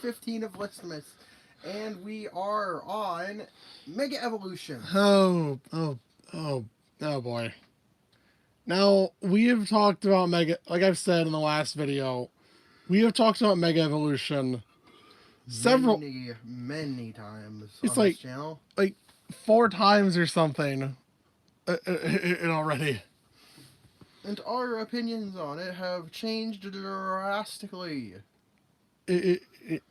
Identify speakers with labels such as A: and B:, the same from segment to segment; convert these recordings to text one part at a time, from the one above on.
A: 115 of Listmas, and we are on Mega Evolution.
B: Oh boy. Now, we have talked about Mega, like I've said in the last video, we have talked about Mega Evolution several,
A: Many times
B: it's
A: on this
B: like,
A: channel.
B: like 4 times or something already.
A: And our opinions on it have changed drastically.
B: It, it,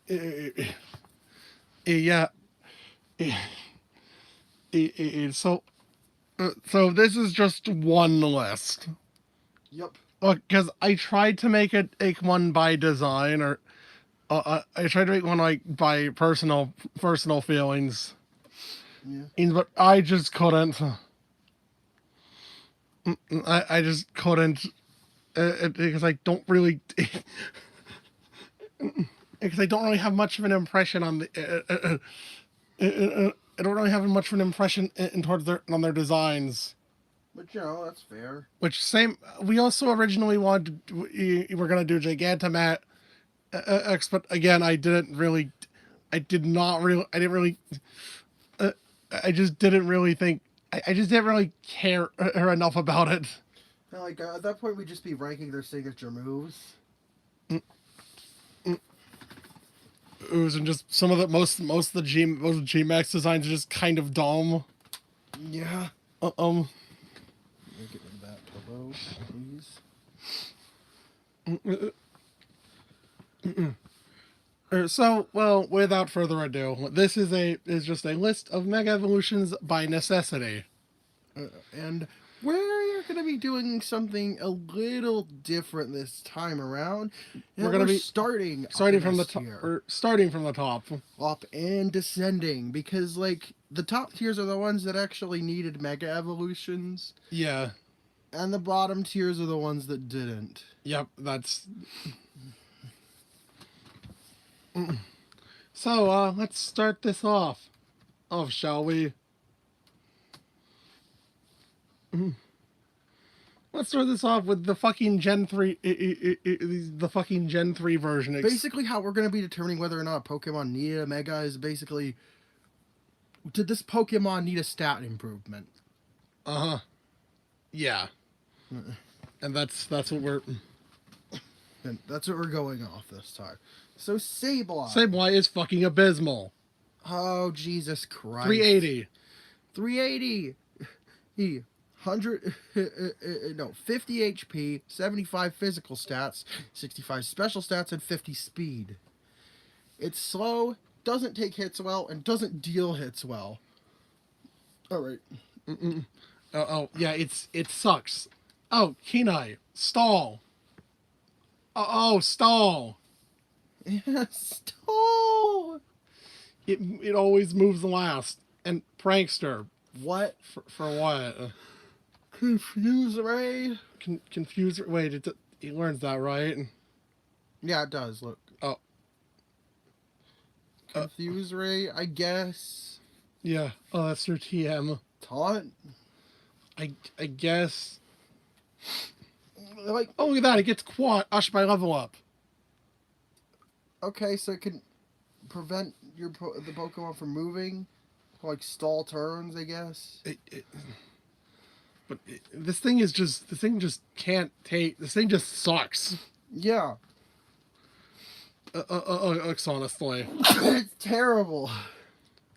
B: it, yeah. So, so this is just one list.
A: Yep.
B: Because I tried to make it one by design, or I tried to make one like by personal feelings.
A: Yeah.
B: But I just couldn't. I just couldn't because I don't really because I don't really have much of an impression on the. I don't really have much of an impression towards on their designs.
A: But you know, that's fair.
B: Which same we also originally wanted we were gonna do Gigantomat X, but again I didn't really. I didn't really. I just didn't really think. I just didn't really care enough about it.
A: Now, like at that point, we'd just be ranking their signature moves.
B: Ooze and just some of the most of the G Max designs are just kind of dumb.
A: Yeah.
B: Let
A: me get rid of that turbo,
B: please. So, well, without further ado, this is just a list of Mega Evolutions by necessity,
A: and we're going to be doing something a little different this time around.
B: We're going to be
A: starting
B: from the top. We're starting from the top,
A: up and descending, because like the top tiers are the ones that actually needed Mega Evolutions.
B: Yeah.
A: And the bottom tiers are the ones that didn't.
B: Yep, that's. So, let's start this off. Shall we? Let's start this off with the fucking Gen 3, the fucking Gen 3 version.
A: Basically, how we're going to be determining whether or not a Pokemon needed a Mega is basically, did this Pokemon need a stat improvement?
B: Uh-huh. Yeah. And that's what we're...
A: And that's what we're going off this time. So, Sableye.
B: Sableye is fucking abysmal.
A: Oh, Jesus Christ.
B: 380.
A: 380. 50 HP, 75 physical stats, 65 special stats, and 50 speed. It's slow, doesn't take hits well, and doesn't deal hits well. Alright.
B: Yeah, it sucks. Oh, Kenai, stall. Stall.
A: Yeah, stall.
B: It always moves last. And Prankster.
A: What?
B: For what?
A: Confuse Ray.
B: Confuse. Wait, he learns that, right?
A: Yeah, it does. Look.
B: Oh.
A: Confuse Ray, I guess.
B: Yeah. Oh, that's their TM.
A: Taunt.
B: I guess.
A: Like.
B: Oh, look at that! It gets quashed by level up.
A: Okay, so it can prevent the Pokemon from moving, like stall turns, I guess.
B: This thing just can't take. This thing just sucks.
A: Yeah.
B: Honestly.
A: It's terrible.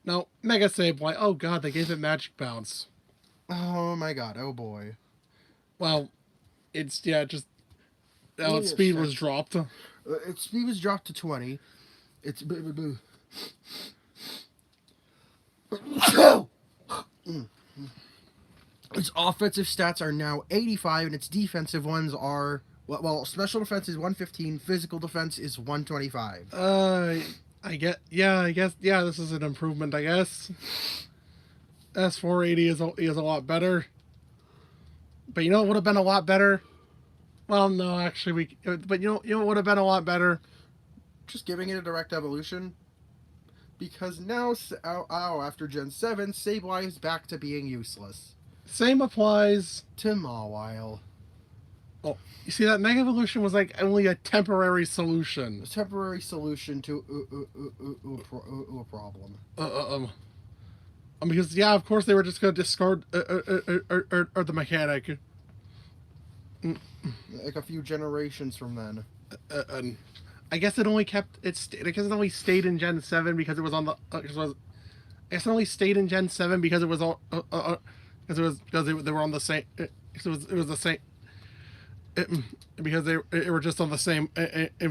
B: Now, Mega Sableye. Oh god, they gave it Magic Bounce.
A: Oh my god, oh boy.
B: Well, its speed was dropped.
A: Its speed was dropped to 20. Its its offensive stats are now 85, and its defensive ones are, well, special defense is 115, physical defense is 125.
B: I guess, this is an improvement, I guess. S480 is a lot better. But you know what would have been a lot better? Well, no, actually, but you know what would have been a lot better?
A: Just giving it a direct evolution. Because now, after Gen 7, Sableye is back to being useless.
B: Same applies
A: to Mawile.
B: Oh, you see that Mega Evolution was like only a temporary solution.
A: A temporary solution to a problem.
B: Because yeah, of course they were just gonna discard the mechanic.
A: Like a few generations from then.
B: And I guess it only kept I guess it only stayed in Gen 7 because it was on the. I guess it only stayed in Gen 7 because it was all. Because they were on the same. It was the same. Because they were just on the same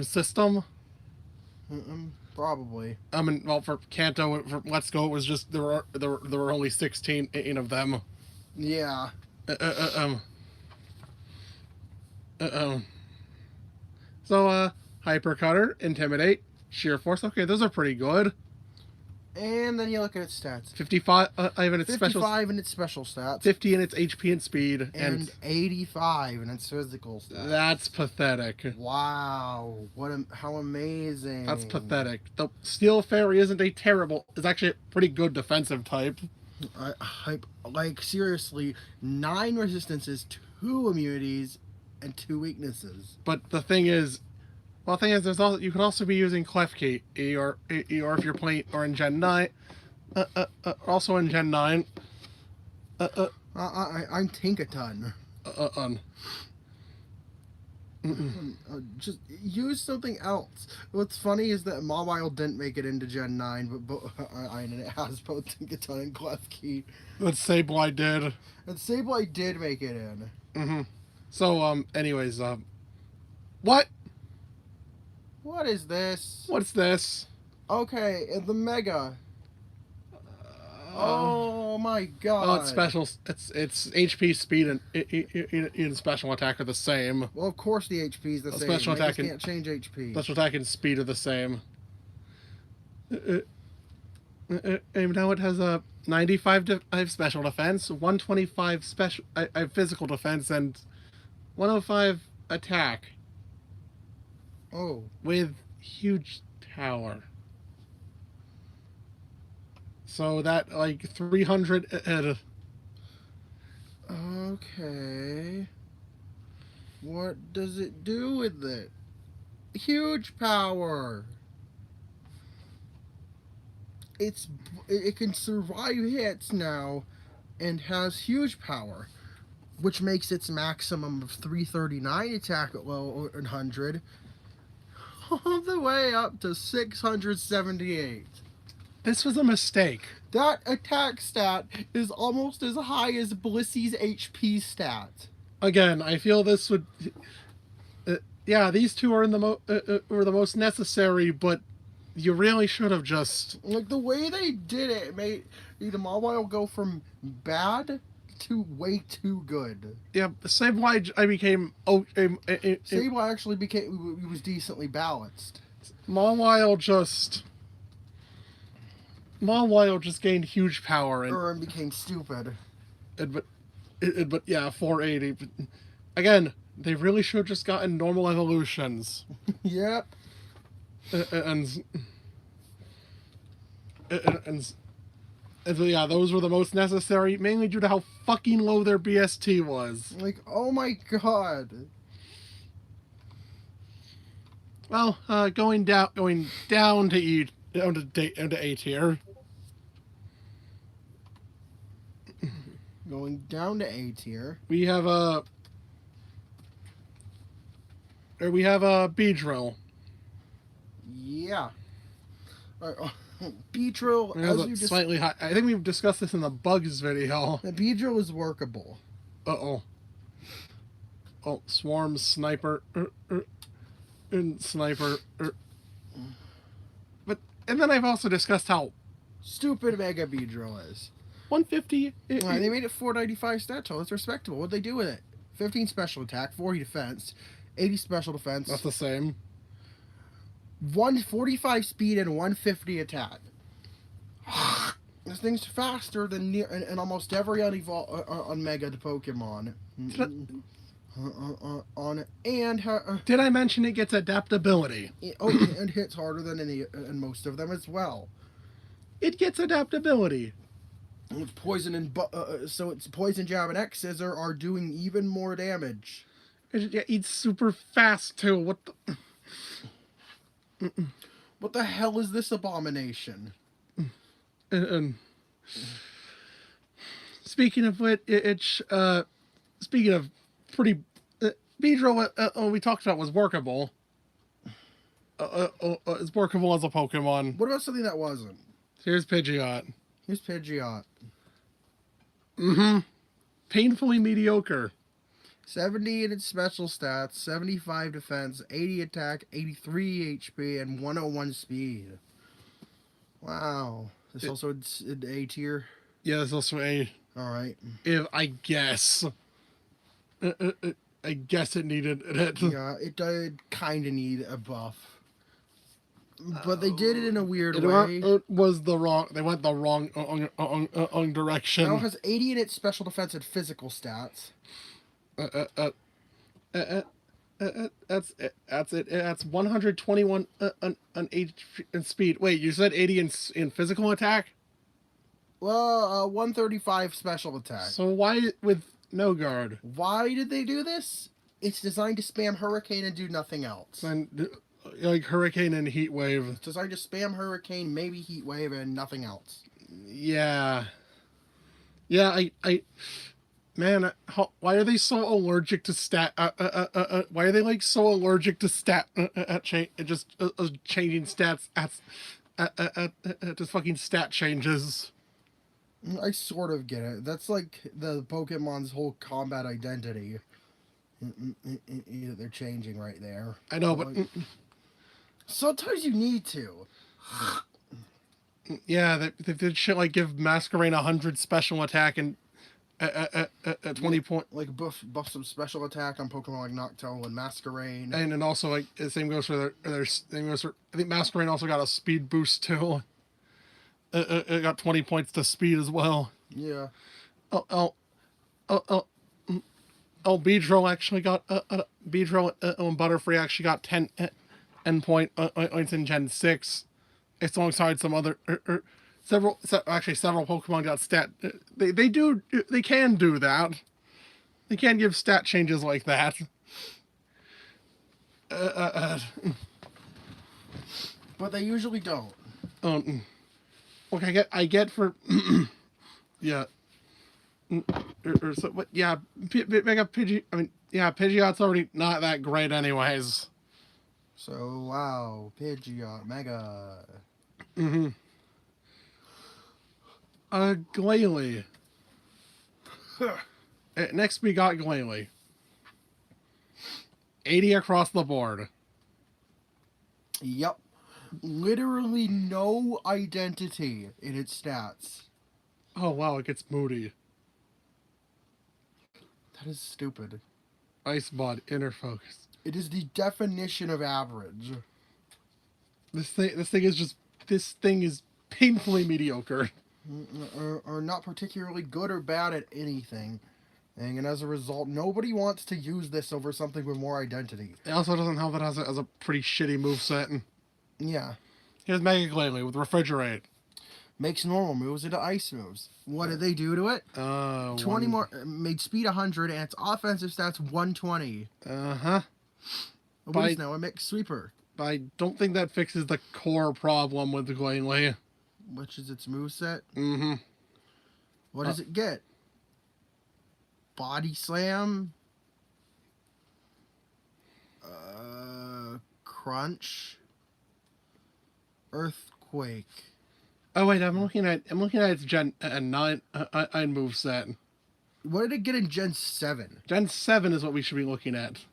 B: system.
A: Probably.
B: I mean, well, for Kanto, for Let's Go, it was just there were only 16 of them.
A: Yeah.
B: So, Hypercutter, Intimidate, Sheer Force. Okay, those are pretty good.
A: And then you look at its stats.
B: 55 in its
A: 55 in its special stats.
B: 50 in its HP and speed.
A: And 85 in its physical stats.
B: That's pathetic.
A: Wow. How amazing.
B: That's pathetic. The Steel Fairy isn't a terrible... It's actually a pretty good defensive type.
A: Like, seriously, 9 resistances, 2 immunities, and 2 weaknesses.
B: But the thing is... Well, the thing is, you can also be using Klefki, or if you're playing, or in Gen 9, also in Gen 9.
A: I'm Tinkaton. Just use something else. What's funny is that Mawile didn't make it into Gen 9, but and it has both Tinkaton and Klefki.
B: But Sableye did.
A: And Sableye did make it in.
B: Mm-hmm. So, anyways, what?
A: What is this?
B: What's this?
A: Okay, the Mega. Oh my god.
B: Oh, it's special. It's HP, speed, and in special attack are the same.
A: Well, of course the HP is the same.
B: Special attack
A: can't change HP.
B: Special attack and speed are the same. And now it has a 95 special defense, 125 physical defense, and 105 attack.
A: Oh.
B: With huge tower. So that, like, 300...
A: Okay. What does it do with it? Huge power! It can survive hits now and has huge power, which makes its maximum of 339 attack at low 100 all the way up to 678.
B: This was a mistake.
A: That attack stat is almost as high as Blissy's HP stat.
B: Again, I feel this would... yeah, these two are in the were the most necessary, but you really should have just...
A: Like, the way they did it made the Mawile go from bad to way too good.
B: Yeah, Sableye, I became...
A: Sableye actually he was decently balanced.
B: Mawile just gained huge power
A: and became stupid.
B: But yeah, 480. But again, they really should have just gotten normal evolutions.
A: Yep.
B: And so yeah, those were the most necessary, mainly due to how fucking low their BST was.
A: Like, oh my god.
B: Well, going down to A tier.
A: Going down to A tier.
B: We have a Beedrill.
A: Yeah. Beedrill, as you
B: slightly high. I think we've discussed this in the bugs video.
A: The Beedrill is workable.
B: Oh, Swarm, Sniper, and Sniper. And then I've also discussed how
A: stupid Mega Beedrill is.
B: 150.
A: They made it 495 stat total. That's respectable. What'd they do with it? 15 special attack, 40 defense, 80 special defense.
B: That's the same.
A: 145 speed and 150 attack. This thing's faster than in almost every on Mega Pokemon.
B: Did I mention it gets adaptability?
A: And hits harder than in most of them as well.
B: It gets adaptability.
A: Poison and so its poison jab and X scissor are doing even more damage.
B: Yeah, eats super fast too. What the?
A: What the hell is this abomination?
B: And speaking of which, speaking of pretty, Beedrill, we talked about was workable. It's workable as a Pokemon.
A: What about something that wasn't?
B: Here's Pidgeot.
A: Here's Pidgeot.
B: Painfully mediocre.
A: 70 in its special stats, 75 defense, 80 attack, 83 HP, and 101 speed. Wow. This also an A tier?
B: Yeah, there's also a.
A: Alright.
B: If I guess. I guess it needed it.
A: Yeah, it did kind of need a buff. But they did it in a weird
B: It
A: way.
B: was the wrong. They went the wrong direction.
A: Now it has 80 in its special defense and physical stats.
B: That's it. That's it. That's 121 on HP in speed. Wait, you said 80 in physical attack?
A: Well, 135 special attack.
B: So why with no guard?
A: Why did they do this? It's designed to spam Hurricane and do nothing else.
B: And like Hurricane and Heat Wave.
A: It's designed to spam Hurricane, maybe Heat Wave, and nothing else.
B: Yeah. Yeah, man, why are they so allergic to stat? Why are they like so allergic to stat? Changing stats at just fucking stat changes.
A: I sort of get it. That's like the Pokemon's whole combat identity. They're changing right there.
B: I know, but
A: sometimes you need to.
B: Yeah, they did shit like give Masquerain 100 special attack and 20 point.
A: Like buff some special attack on Pokemon like Noctowl and Masquerain.
B: And then also like the same goes for their same goes for, I think Masquerain also got a speed boost too. It got 20 points to speed as well.
A: Yeah.
B: Beedrill actually got Beedrill and Butterfree actually got 10 points in Gen 6. It's alongside some other several Pokemon got stat. They can do that. They can give stat changes like that.
A: But they usually don't.
B: Look, I get for yeah. Or so, but yeah, Mega Pidgey. I mean, yeah, Pidgeot's already not that great, anyways.
A: So wow, Pidgeot, Mega.
B: Glalie. Next we got Glalie. 80 across the board.
A: Yep. Literally no identity in its stats.
B: Oh wow, it gets moody.
A: That is stupid.
B: Ice Bod, inner focus.
A: It is the definition of average.
B: This thing is painfully mediocre.
A: Or not particularly good or bad at anything. And as a result, nobody wants to use this over something with more identity.
B: It also doesn't help that it has a pretty shitty moveset.
A: Yeah.
B: Here's Mega Glalie with Refrigerate.
A: Makes normal moves into ice moves. What did they do to it? 20 more, made speed 100 and its offensive stats 120. What is now a mixed sweeper?
B: But I don't think that fixes the core problem with the Glalie.
A: Which is its moveset?
B: Mm-hmm.
A: What does it get? Body Slam? Crunch? Earthquake.
B: Oh wait, I'm looking at its Gen 9 moveset.
A: What did it get in Gen 7?
B: Gen 7 is what we should be looking at.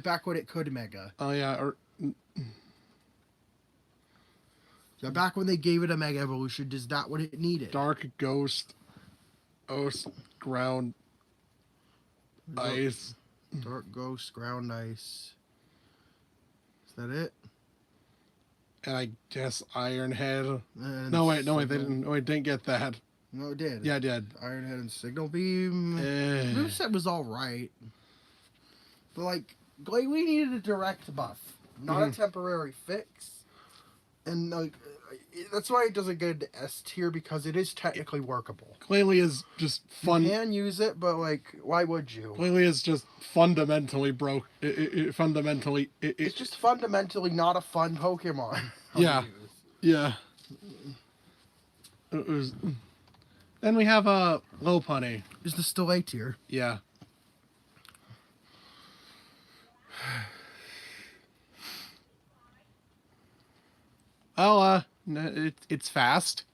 A: Back when it could Mega.
B: Oh yeah,
A: So back when they gave it a Mega Evolution, is that what it needed?
B: Dark Ghost, Ice, Ground, Ice.
A: Dark Ghost, Ground Ice. Is that it?
B: And I guess Iron Head.
A: And
B: No wait, they didn't. No, it didn't get that.
A: No, it did.
B: Yeah, it did.
A: Iron Head and Signal Beam. Moveset was alright. But like, Glalie needed a direct buff, not a temporary fix. And that's why it doesn't get into S tier, because it is technically workable.
B: Clearly is just fun.
A: You can use it, but like, why would you?
B: Clearly is just fundamentally broke. Fundamentally,
A: It's just fundamentally not a fun Pokemon.
B: Yeah. Yeah. It was, then we have Lopunny.
A: Is the still A tier?
B: Yeah. Well, it's fast.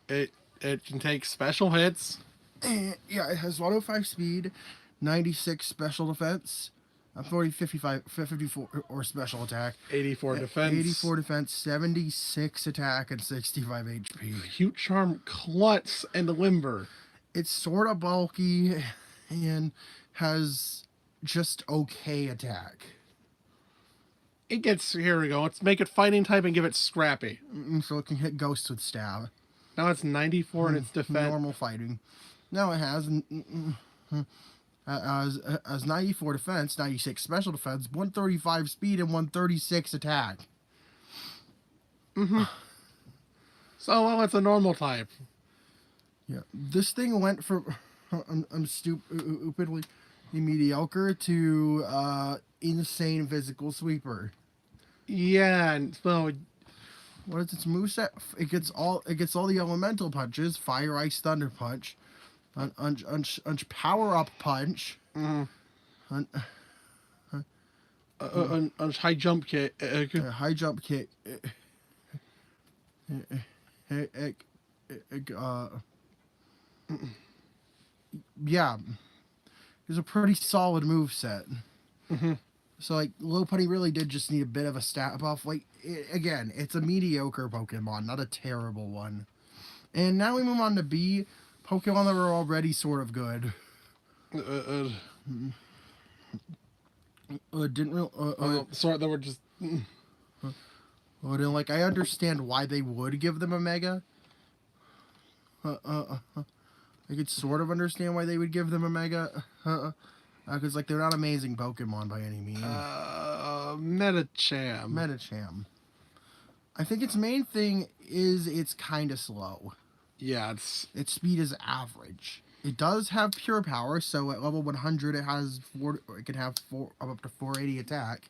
B: It can take special hits.
A: Yeah, it has 105 speed, 96 special defense, 54 or special attack,
B: 84 defense.
A: 84 defense, 76 attack, and 65 HP.
B: Cute Charm, Klutz, and Limber.
A: It's sort of bulky and has just okay attack.
B: It gets, here we go. Let's make it fighting type and give it Scrappy.
A: So it can hit ghosts with stab.
B: Now it's 94 in its defense.
A: Normal fighting. Now it has as 94 defense, 96 special defense, 135 speed, and 136 attack.
B: So, well, it's a normal type.
A: Yeah, this thing went from stupidly mediocre to insane physical sweeper.
B: Yeah, and so
A: What is its moveset? It gets all the elemental punches: fire, ice, thunder punch, power up punch,
B: high jump kick.
A: high jump kick. Yeah, it's a pretty solid moveset. So like, Lopunny really did just need a bit of a stat buff. Like, again, it's a mediocre Pokemon, not a terrible one. And now we move on to B, Pokemon that were already sort of good. Didn't real.
B: Sorry, that were just.
A: Then, like, I understand why they would give them a Mega. I could sort of understand why they would give them a Mega. Because, like, they're not amazing Pokemon by any means.
B: Medicham.
A: Medicham. I think its main thing is it's kind of slow.
B: Yeah, its
A: speed is average. It does have pure power, so at level 100 it has it can have up to 480 attack.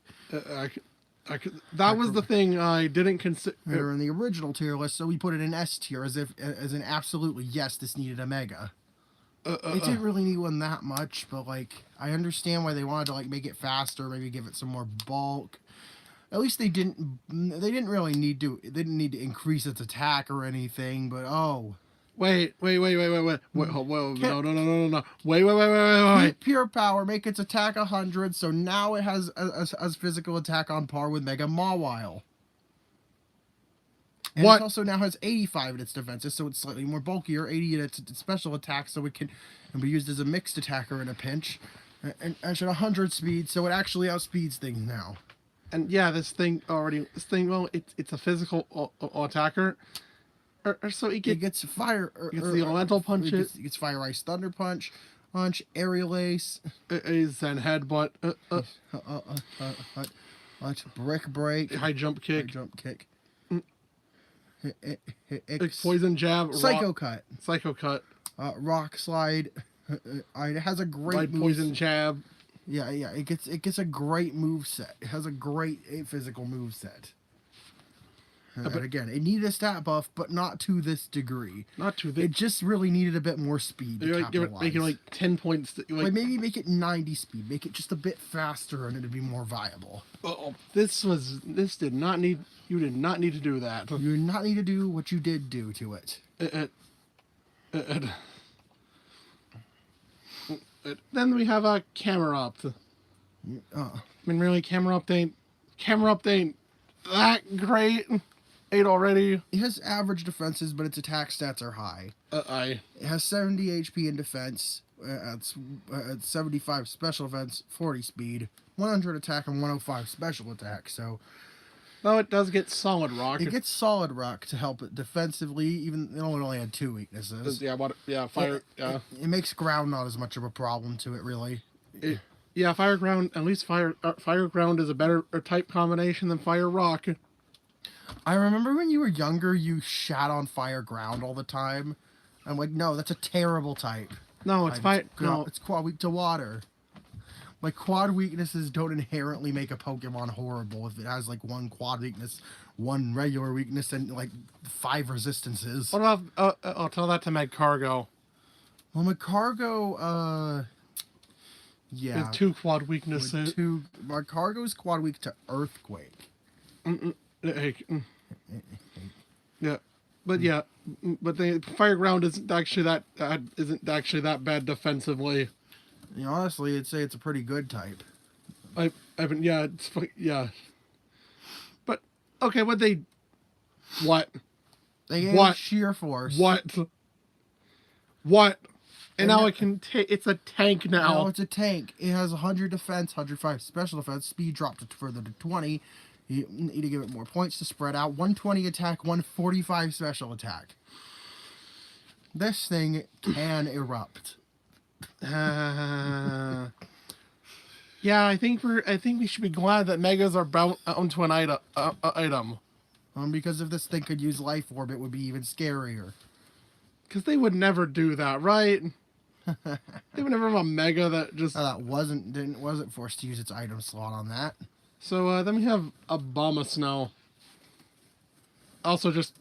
B: That was the thing I didn't consider.
A: They're in the original tier list, so we put it in S tier as an absolutely yes, this needed a Mega. It didn't really need one that much, but like, I understand why they wanted to like make it faster, maybe give it some more bulk. At least they didn't really need to. They didn't need to increase its attack or anything. But
B: wait, no, wait.
A: Pure power, make its attack 100, so now it has a physical attack on par with Mega Mawile. And
B: What?
A: it also now has 85 in its defenses, so it's slightly more bulkier, 80 in its special attack, so it can be used as a mixed attacker in a pinch. And it's at 100 speed, so it actually outspeeds things now.
B: And yeah, this thing, well, it's a physical attacker. So it
A: gets fire.
B: It gets the elemental punches.
A: It gets fire, ice, thunder punch, aerial ace.
B: Then headbutt.
A: Brick break.
B: High jump kick. Poison jab.
A: Psycho cut.
B: Psycho cut.
A: Rock slide. It has a great
B: poison jab.
A: Yeah. It gets a great move set. It has a great physical move set. But again, it needed a stat buff, but not to this degree. It just really needed a bit more speed.
B: Make it like 10 points.
A: Like maybe make it 90 speed. Make it just a bit faster, and it'd be more viable.
B: This did not need. You did not need to do that.
A: You did not need to do what you did do to it.
B: Then we have a Camerupt. I mean, really, Camerupt ain't that great. 8 already.
A: It has average defenses, but its attack stats are high. It has 70 HP in defense, at 75 special defense, 40 speed, 100 attack, and 105 special attack. So,
B: no, it does get Solid Rock.
A: It gets Solid Rock to help it defensively, even though it only had 2 weaknesses.
B: Fire.
A: It makes ground not as much of a problem to it, really.
B: Fire ground. At least fire ground is a better type combination than fire rock.
A: I remember when you were younger, you shat on fire ground all the time. I'm like, no, that's a terrible type.
B: No, it's fire. No,
A: It's quad weak to water. Like, quad weaknesses don't inherently make a Pokemon horrible if it has, like, one quad weakness, one regular weakness, and, like, 5 resistances.
B: what about? I'll tell that to Magcargo.
A: Well, Macargo, yeah.
B: With 2 quad weaknesses.
A: Macargo's quad weak to Earthquake.
B: Yeah, but yeah, but the fire ground isn't actually that bad defensively.
A: You know, honestly, I'd say it's a pretty good type.
B: Yeah, yeah. But okay, what?
A: They gave
B: What?
A: sheer force.
B: And
A: And
B: now
A: that-
B: it can take. It's a tank now.
A: No, it's a tank. It has 100 defense, 105 special defense, speed dropped to further to 20. You need to give it more points to spread out. 120 attack, 145 special attack. This thing can erupt.
B: Yeah, I think we should be glad that megas are bound onto an item.
A: Because if this thing could use Life Orb, it would be even scarier.
B: Because they would never do that, right? They would never have a mega that just.
A: That wasn't forced to use its item slot on that.
B: So then we have Obama Snow. Also just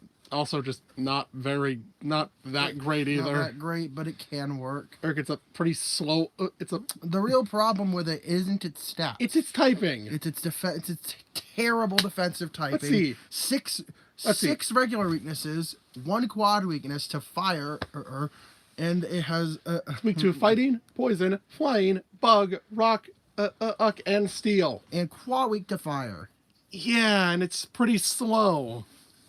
B: not that great either.
A: Not that great, but it can work.
B: Or it's a pretty slow.
A: The real problem with it isn't its stats.
B: It's its typing.
A: It's its terrible defensive typing.
B: Let's see.
A: Six regular weaknesses, 1 quad weakness to fire, and it has
B: Weak to fighting, poison, flying, bug, rock, and steel.
A: and quad weak to fire.
B: Yeah, and it's pretty slow.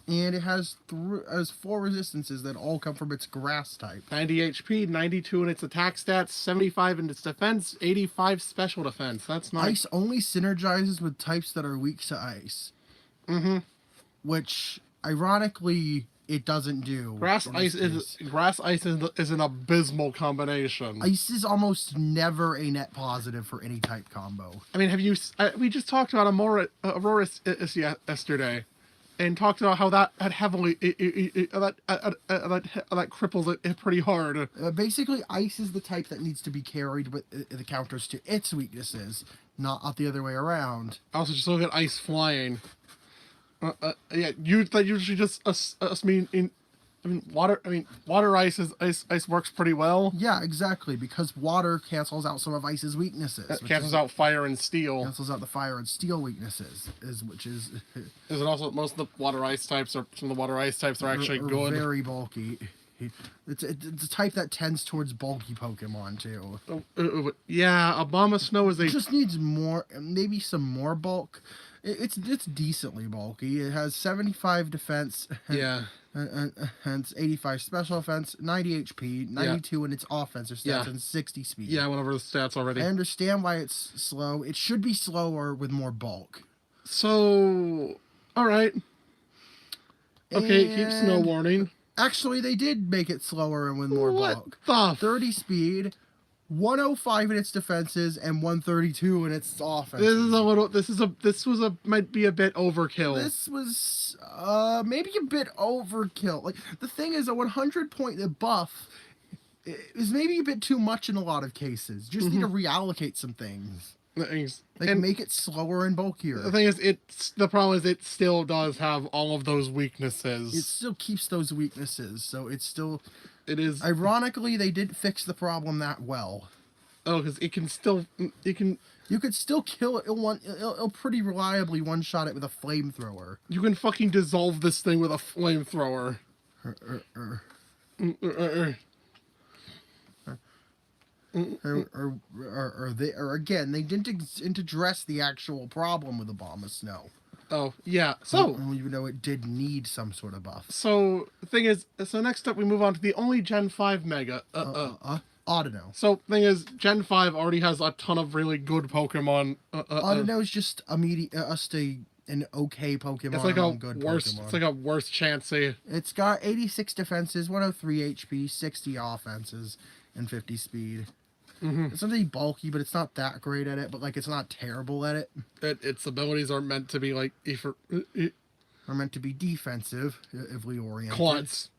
A: And it has 4 resistances that all come from its grass type.
B: 90 HP, 92 in its attack stats, 75 in its defense, 85 special defense. That's nice.
A: Ice only synergizes with types that are weak to ice.
B: Mm-hmm.
A: Which, ironically, it doesn't do.
B: Grass
A: in
B: ice
A: this case.
B: is an abysmal combination.
A: Ice is almost never a net positive for any type combo.
B: I mean, we just talked about Aurora yesterday, and talked about how that had heavily that cripples it pretty hard.
A: Basically, ice is the type that needs to be carried with the counters to its weaknesses, not the other way around.
B: Also, just look at ice flying. Yeah, that usually just water ice works pretty well.
A: Yeah, exactly, because water cancels out some of ice's weaknesses.
B: It cancels out fire and steel.
A: Cancels out the fire and steel weaknesses, which is
B: Is it also most of the water ice types are actually
A: are
B: good.
A: very bulky. It's a type that tends towards bulky Pokemon too.
B: Yeah, Obama Snow is
A: It just needs more, maybe some more bulk. It's decently bulky. It has 75 defense.
B: Yeah.
A: And it's 85 special offense, 90 HP, 92 in its offensive stats, and 60 speed.
B: Yeah, went over the stats already.
A: I understand why it's slow. It should be slower with more bulk.
B: So, all right. Okay, keep snow warning.
A: Actually, they did make it slower and with more bulk.
B: The
A: 30 speed, 105 in its defenses, and 132 in its offense.
B: Might be a bit overkill.
A: This was maybe a bit overkill. Like, the thing is, a 100-point buff is maybe a bit too much in a lot of cases. Just need to reallocate some things. Like, make it slower and bulkier.
B: The thing is, the problem is it still does have all of those weaknesses.
A: It still keeps those weaknesses, so it
B: is.
A: Ironically, they didn't fix the problem that well.
B: Oh, because you
A: could still kill it. It'll pretty reliably one-shot it with a flamethrower.
B: You can fucking dissolve this thing with a flamethrower.
A: Or again, they didn't address the actual problem with Obama Snow.
B: Oh, yeah. So,
A: even though it did need some sort of buff.
B: So, the thing is, next up we move on to the only Gen 5 Mega.
A: Audino.
B: So, thing is, Gen 5 already has a ton of really good Pokemon.
A: Audino is just an okay Pokemon.
B: It's like a
A: good
B: worse.
A: Pokemon.
B: It's like a worse Chansey.
A: It's got 86 defenses, 103 HP, 60 offenses, and 50 speed. It's not really bulky, but it's not that great at it. But like, it's not terrible at it.
B: Its abilities are meant to be like
A: are meant to be defensively oriented.
B: Klutz.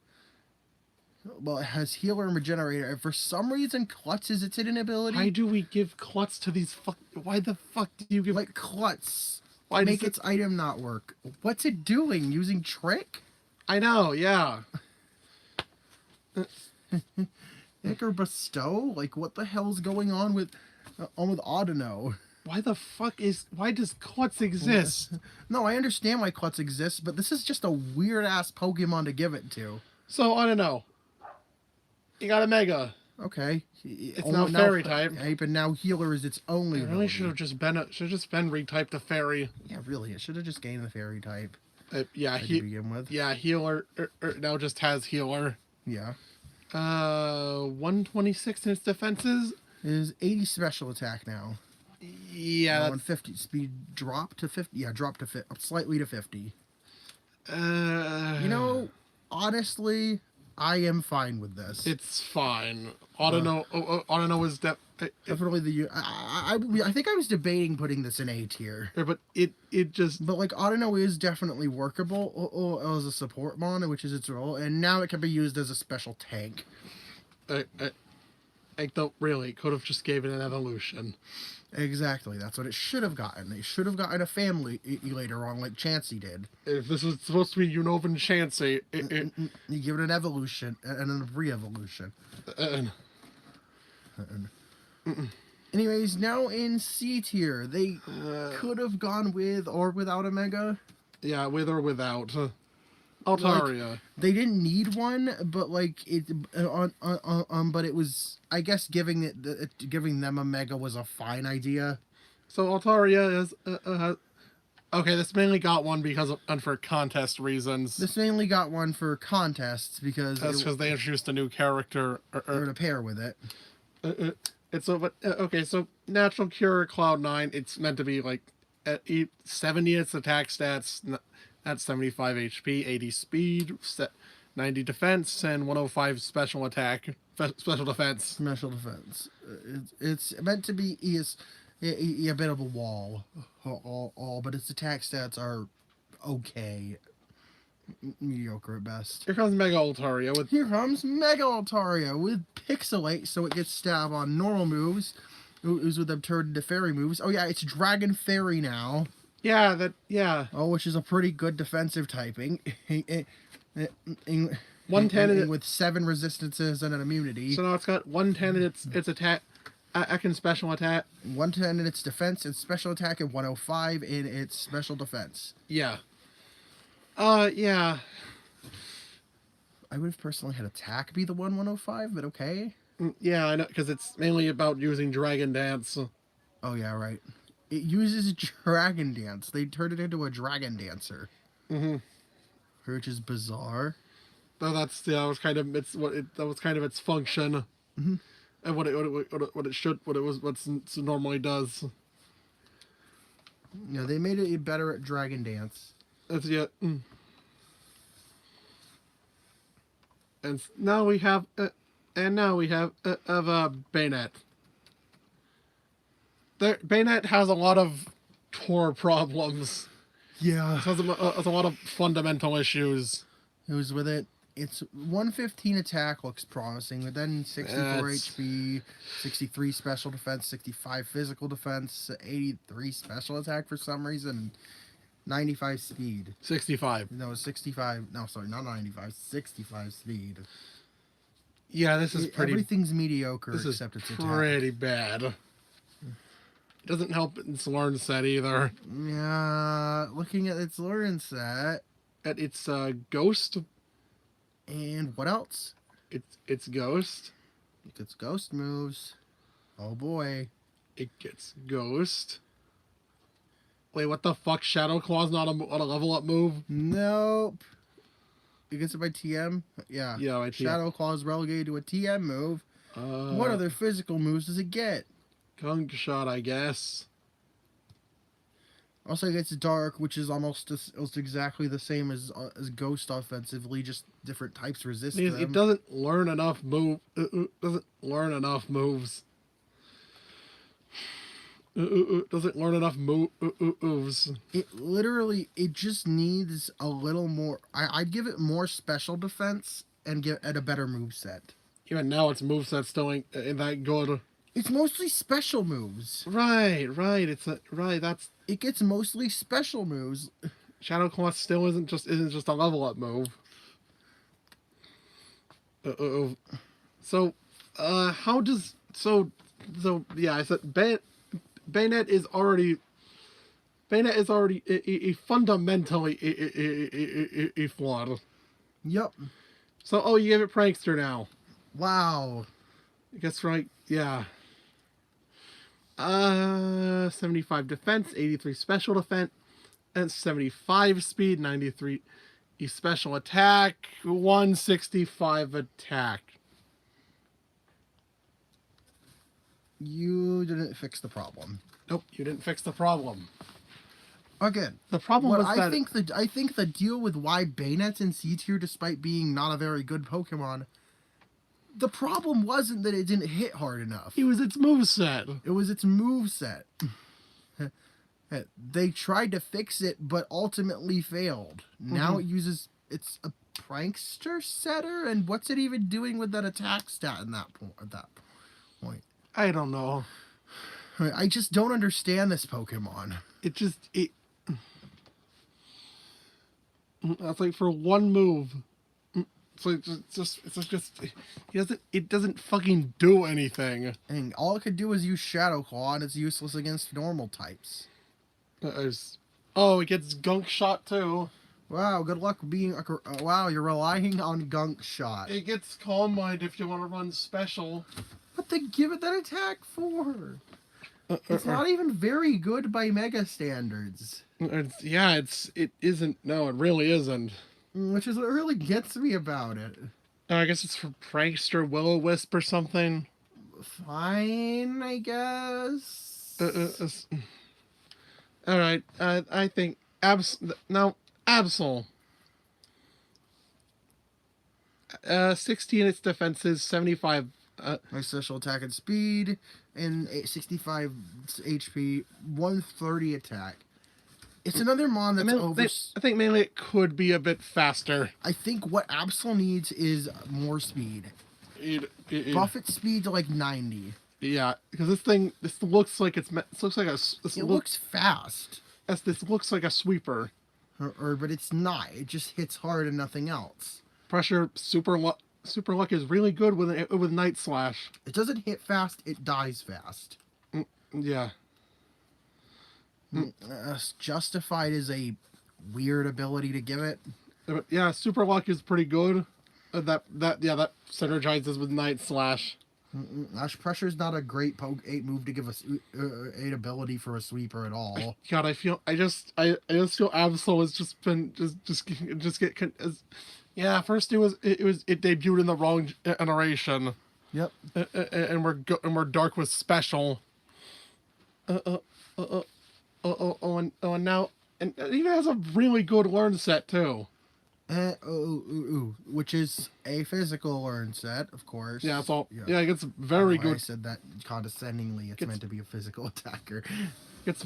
A: Well, it has healer and regenerator. And for some reason, Klutz is its hidden ability.
B: Why do we give Klutz to these Why the fuck do you give...
A: Like Klutz.
B: Why
A: Make
B: does
A: its item not work. What's it doing? Using Trick?
B: I know, yeah.
A: Nick or Bestow? Like, what the hell's going on with Audino?
B: Why does Klutz exist?
A: No, I understand why Klutz exists, but this is just a weird-ass Pokemon to give it to.
B: So, I don't know. You got a Mega.
A: Okay.
B: It's now Fairy type.
A: But now Healer is its only
B: It really should have just been retyped to Fairy.
A: Yeah, really. It should have just gained the Fairy type
B: Yeah,
A: to begin with.
B: Yeah, Healer now just has Healer.
A: Yeah.
B: 126 in its defenses.
A: It is 80 special attack now.
B: Yeah.
A: 150 speed drop to 50. Yeah, drop to slightly to 50. You know, honestly, I am fine with this.
B: It's fine. Audino is
A: definitely the. I think I was debating putting this in A tier.
B: But it just.
A: But like Audino is definitely workable as a support mon, which is its role, and now it can be used as a special tank.
B: I don't really could have just gave it an evolution.
A: Exactly, that's what it should have gotten. They should have gotten a family later on, like Chansey did.
B: If this was supposed to be Unova Chansey,
A: you give it an evolution and a re-evolution. Anyways, now in C tier, they could have gone with or without a Mega.
B: Yeah, with or without. Altaria.
A: Like, they didn't need one, but like it but it was, I guess, giving them a Mega was a fine idea.
B: So Altaria is okay. This mainly got one for contest reasons.
A: This mainly got one for contests because
B: they introduced a new character
A: or to pair with it.
B: So Natural Cure Cloud9. It's meant to be like at 70 its attack stats. That's 75 HP, 80 speed, 90 defense, and 105 special attack, special defense.
A: Special defense. It's meant to be a bit of a wall, but its attack stats are okay, mediocre at best.
B: Here comes Mega Altaria.
A: Here comes Mega Altaria with Pixelate, so it gets stab on normal moves. Who's with them turned into fairy moves. Oh yeah, it's Dragon Fairy now.
B: Yeah.
A: Oh, which is a pretty good defensive typing.
B: 110
A: with 7 resistances and an immunity.
B: So now it's got 110 in its attack, and special attack.
A: 110 in its defense and special attack, and 105 in its special defense.
B: Yeah. Yeah.
A: I would have personally had attack be the 105, but okay.
B: Yeah, I know, because it's mainly about using Dragon Dance.
A: Oh yeah, right. It uses Dragon Dance. They turned it into a Dragon Dancer.
B: Mm-hmm.
A: Which is bizarre.
B: No, that was kind of its function.
A: Mm-hmm.
B: And what it normally does.
A: Yeah, they made it better at Dragon Dance.
B: That's it. And now we have Bayonet. Bayonet has a lot of core problems.
A: Yeah.
B: It has a lot of fundamental issues.
A: It was with it. Its 115 attack looks promising, but then 64 HP, 63 special defense, 65 physical defense, 83 special attack for some reason, 95 speed.
B: 65.
A: No, 65. No, sorry, not 95. 65 speed.
B: Yeah, this is pretty...
A: Everything's mediocre
B: this
A: except its attack.
B: Pretty bad. It doesn't help its learn set either.
A: Yeah, looking at its learn set.
B: At its ghost.
A: And what else?
B: It's ghost.
A: It gets ghost moves. Oh boy.
B: It gets ghost. Wait, what the fuck? Shadow Claw's not a level up move?
A: Nope. It gets it by TM? Yeah.
B: Yeah, by TM.
A: Shadow Claw is relegated to a TM move. What other physical moves does it get?
B: Gunk Shot, I guess.
A: Also, it gets Dark, which is almost exactly the same as Ghost offensively, just different types resist them.
B: It doesn't learn enough moves. Doesn't learn enough moves.
A: It just needs a little more. I'd give it more special defense and get at a better move set.
B: Even now, its moveset still ain't that good.
A: It's mostly special moves.
B: Right. That's
A: It gets mostly special moves.
B: Shadow Claw still isn't just a level up move. So, how does yeah? I said Bayonet is already a fundamentally a flawed.
A: Yep.
B: So you give it Prankster now.
A: Wow.
B: I guess right. Yeah. 75 defense, 83 special defense, and 75 speed, 93 special attack, 165 attack.
A: You didn't fix the problem.
B: Nope, you didn't fix the problem.
A: Again,
B: The problem was
A: I think the deal with why Bayonet's in C tier despite being not a very good Pokemon, the problem wasn't that it didn't hit hard enough.
B: It was its moveset.
A: It was its moveset. They tried to fix it, but ultimately failed. Now it uses it's a prankster setter, and what's it even doing with that attack stat in that point? At that point,
B: I don't know.
A: I just don't understand this Pokemon.
B: That's like for one move. So it doesn't fucking do anything.
A: And all it could do is use Shadow Claw, and it's useless against normal types.
B: It gets Gunk Shot too.
A: Wow, good luck being wow, you're relying on Gunk Shot.
B: It gets Calm Mind if you want to run special.
A: What they give it that attack for? It's not even very good by Mega standards.
B: It isn't. No, it really isn't.
A: Which is what really gets me about it.
B: I guess it's for Prankster Will-O-Wisp or something.
A: Fine, I guess.
B: All right. I think Absol. 60 in its defenses, 75.
A: My special attack and speed, and 65 HP, 130 attack. It's another mon that's
B: I think mainly it could be a bit faster.
A: I think what Absol needs is more speed. Buff its speed to like 90.
B: Yeah, because this looks like it
A: looks fast.
B: This looks like a sweeper.
A: But it's not. It just hits hard and nothing else.
B: Pressure Super Luck is really good with Night Slash.
A: It doesn't hit fast. It dies fast.
B: Yeah.
A: Justified is a weird ability to give it.
B: Yeah, Super Luck is pretty good. That synergizes with Night Slash.
A: Ash Pressure is not a great 8 move to give us 8 ability for a sweeper at all.
B: God, I just feel Absol has just been first it debuted in the wrong iteration.
A: Yep.
B: And we're dark with special. And now it even has a really good learn set too.
A: Which is a physical learn set, of course.
B: Yeah, it's all. Yeah, it gets very good.
A: I said that condescendingly. It's meant to be a physical attacker.
B: Its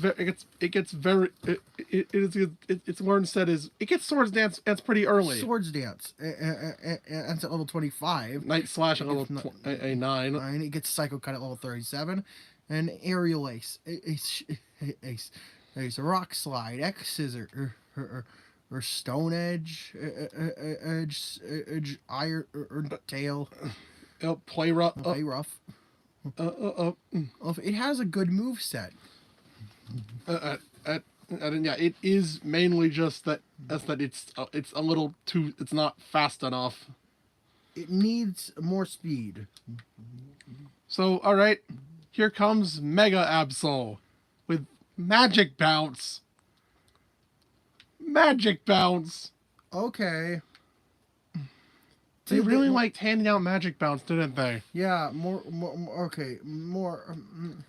B: learn set is it gets Swords Dance. That's pretty early.
A: Swords Dance. It's at level 25.
B: Night Slash at level 9.
A: And it gets Psycho Cut at level 37, and Aerial Ace, Ace, Rock Slide, X Scissor, or Stone Edge, Iron, or Tail.
B: Play Rough.
A: Play Rough. It has a good move set.
B: It is mainly just that it's a little too. It's not fast enough.
A: It needs more speed.
B: So, all right, here comes Mega Absol with Magic Bounce. Magic Bounce.
A: Okay.
B: They really liked handing out Magic Bounce, didn't they?
A: Yeah, more okay, more.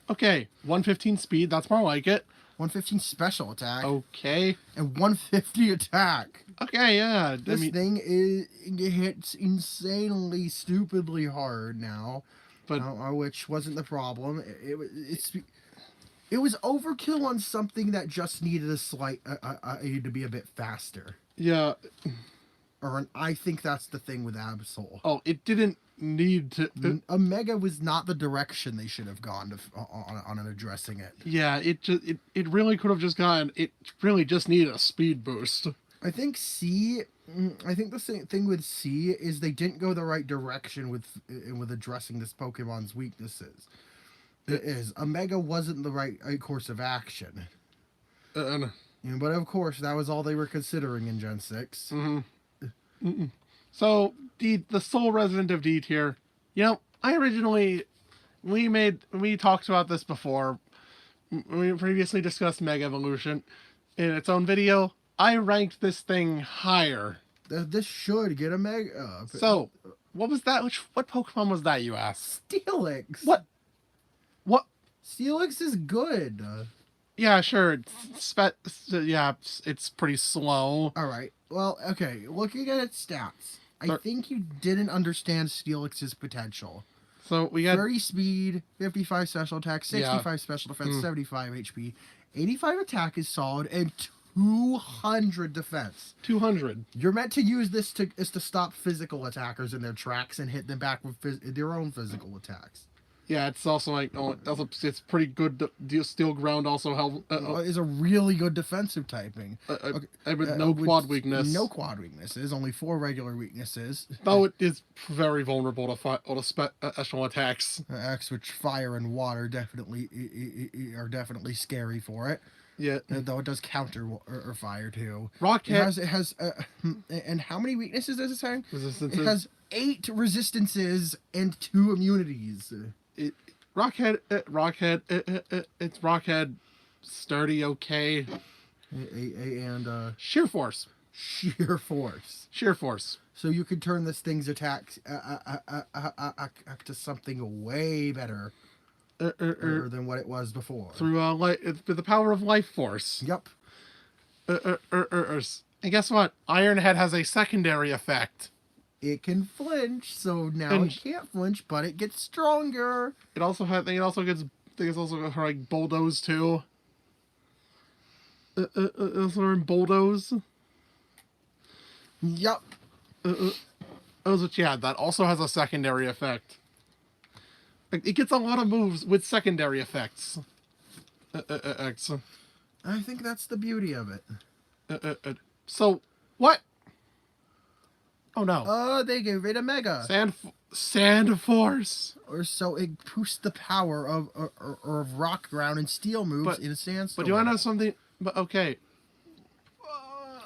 B: Okay, 115 speed, that's more like it.
A: 115 special attack.
B: Okay.
A: And 150 attack.
B: Okay, yeah.
A: This thing hits insanely, stupidly hard now. But which wasn't the problem. It was overkill on something that just needed a slight to be a bit faster.
B: Yeah.
A: I think that's the thing with Absol.
B: Oh, it didn't need to.
A: Omega was not the direction they should have gone on addressing it.
B: Yeah, it really could have just gotten. It really just needed a speed boost.
A: I think C. I think the same thing with C is they didn't go the right direction with addressing this Pokemon's weaknesses. It is Omega wasn't the right course of action. But of course, that was all they were considering in Gen 6.
B: So, the sole resident of D tier, we talked about this before. We previously discussed Mega Evolution in its own video. I ranked this thing higher.
A: This should get a Mega.
B: So, what was that? What Pokemon was that, you asked?
A: Steelix.
B: What?
A: Steelix is good.
B: Yeah, sure. It's pretty slow.
A: All right. Well, okay. Looking at its stats, I think you didn't understand Steelix's potential.
B: So we got
A: 30 speed, 55 special attack, 65 special defense, 75 HP, 85 attack is solid, and 200 defense.
B: 200.
A: You're meant to use this to stop physical attackers in their tracks and hit them back with their own physical attacks.
B: Yeah, it's also like it's pretty good. Steel ground also help.
A: Is a really good defensive typing.
B: With no quad weakness.
A: No quad weaknesses. Only 4 regular weaknesses.
B: Though it is very vulnerable to special attacks.
A: Which fire and water are definitely scary for it.
B: Yeah.
A: Though it does counter or fire too.
B: Rocket.
A: It has and how many weaknesses does it say?
B: Resistances.
A: It has 8 resistances and 2 immunities.
B: Rockhead, it's Rockhead, sturdy, okay.
A: And
B: sheer force.
A: Sheer force. So you could turn this thing's attacks to something way better than what it was before.
B: Through the power of life force.
A: Yep.
B: And guess what? Ironhead has a secondary effect.
A: It can flinch, so now it can't flinch, but it gets stronger.
B: It also gets like bulldoze too. Also in bulldoze.
A: Yup.
B: That also has a secondary effect. It gets a lot of moves with secondary effects.
A: I think that's the beauty of it.
B: So what? Oh no!
A: They gave it a Mega
B: Sand Force.
A: Or so it boosts the power of rock, ground, and steel moves in a sandstorm.
B: But do you want to know something? But okay,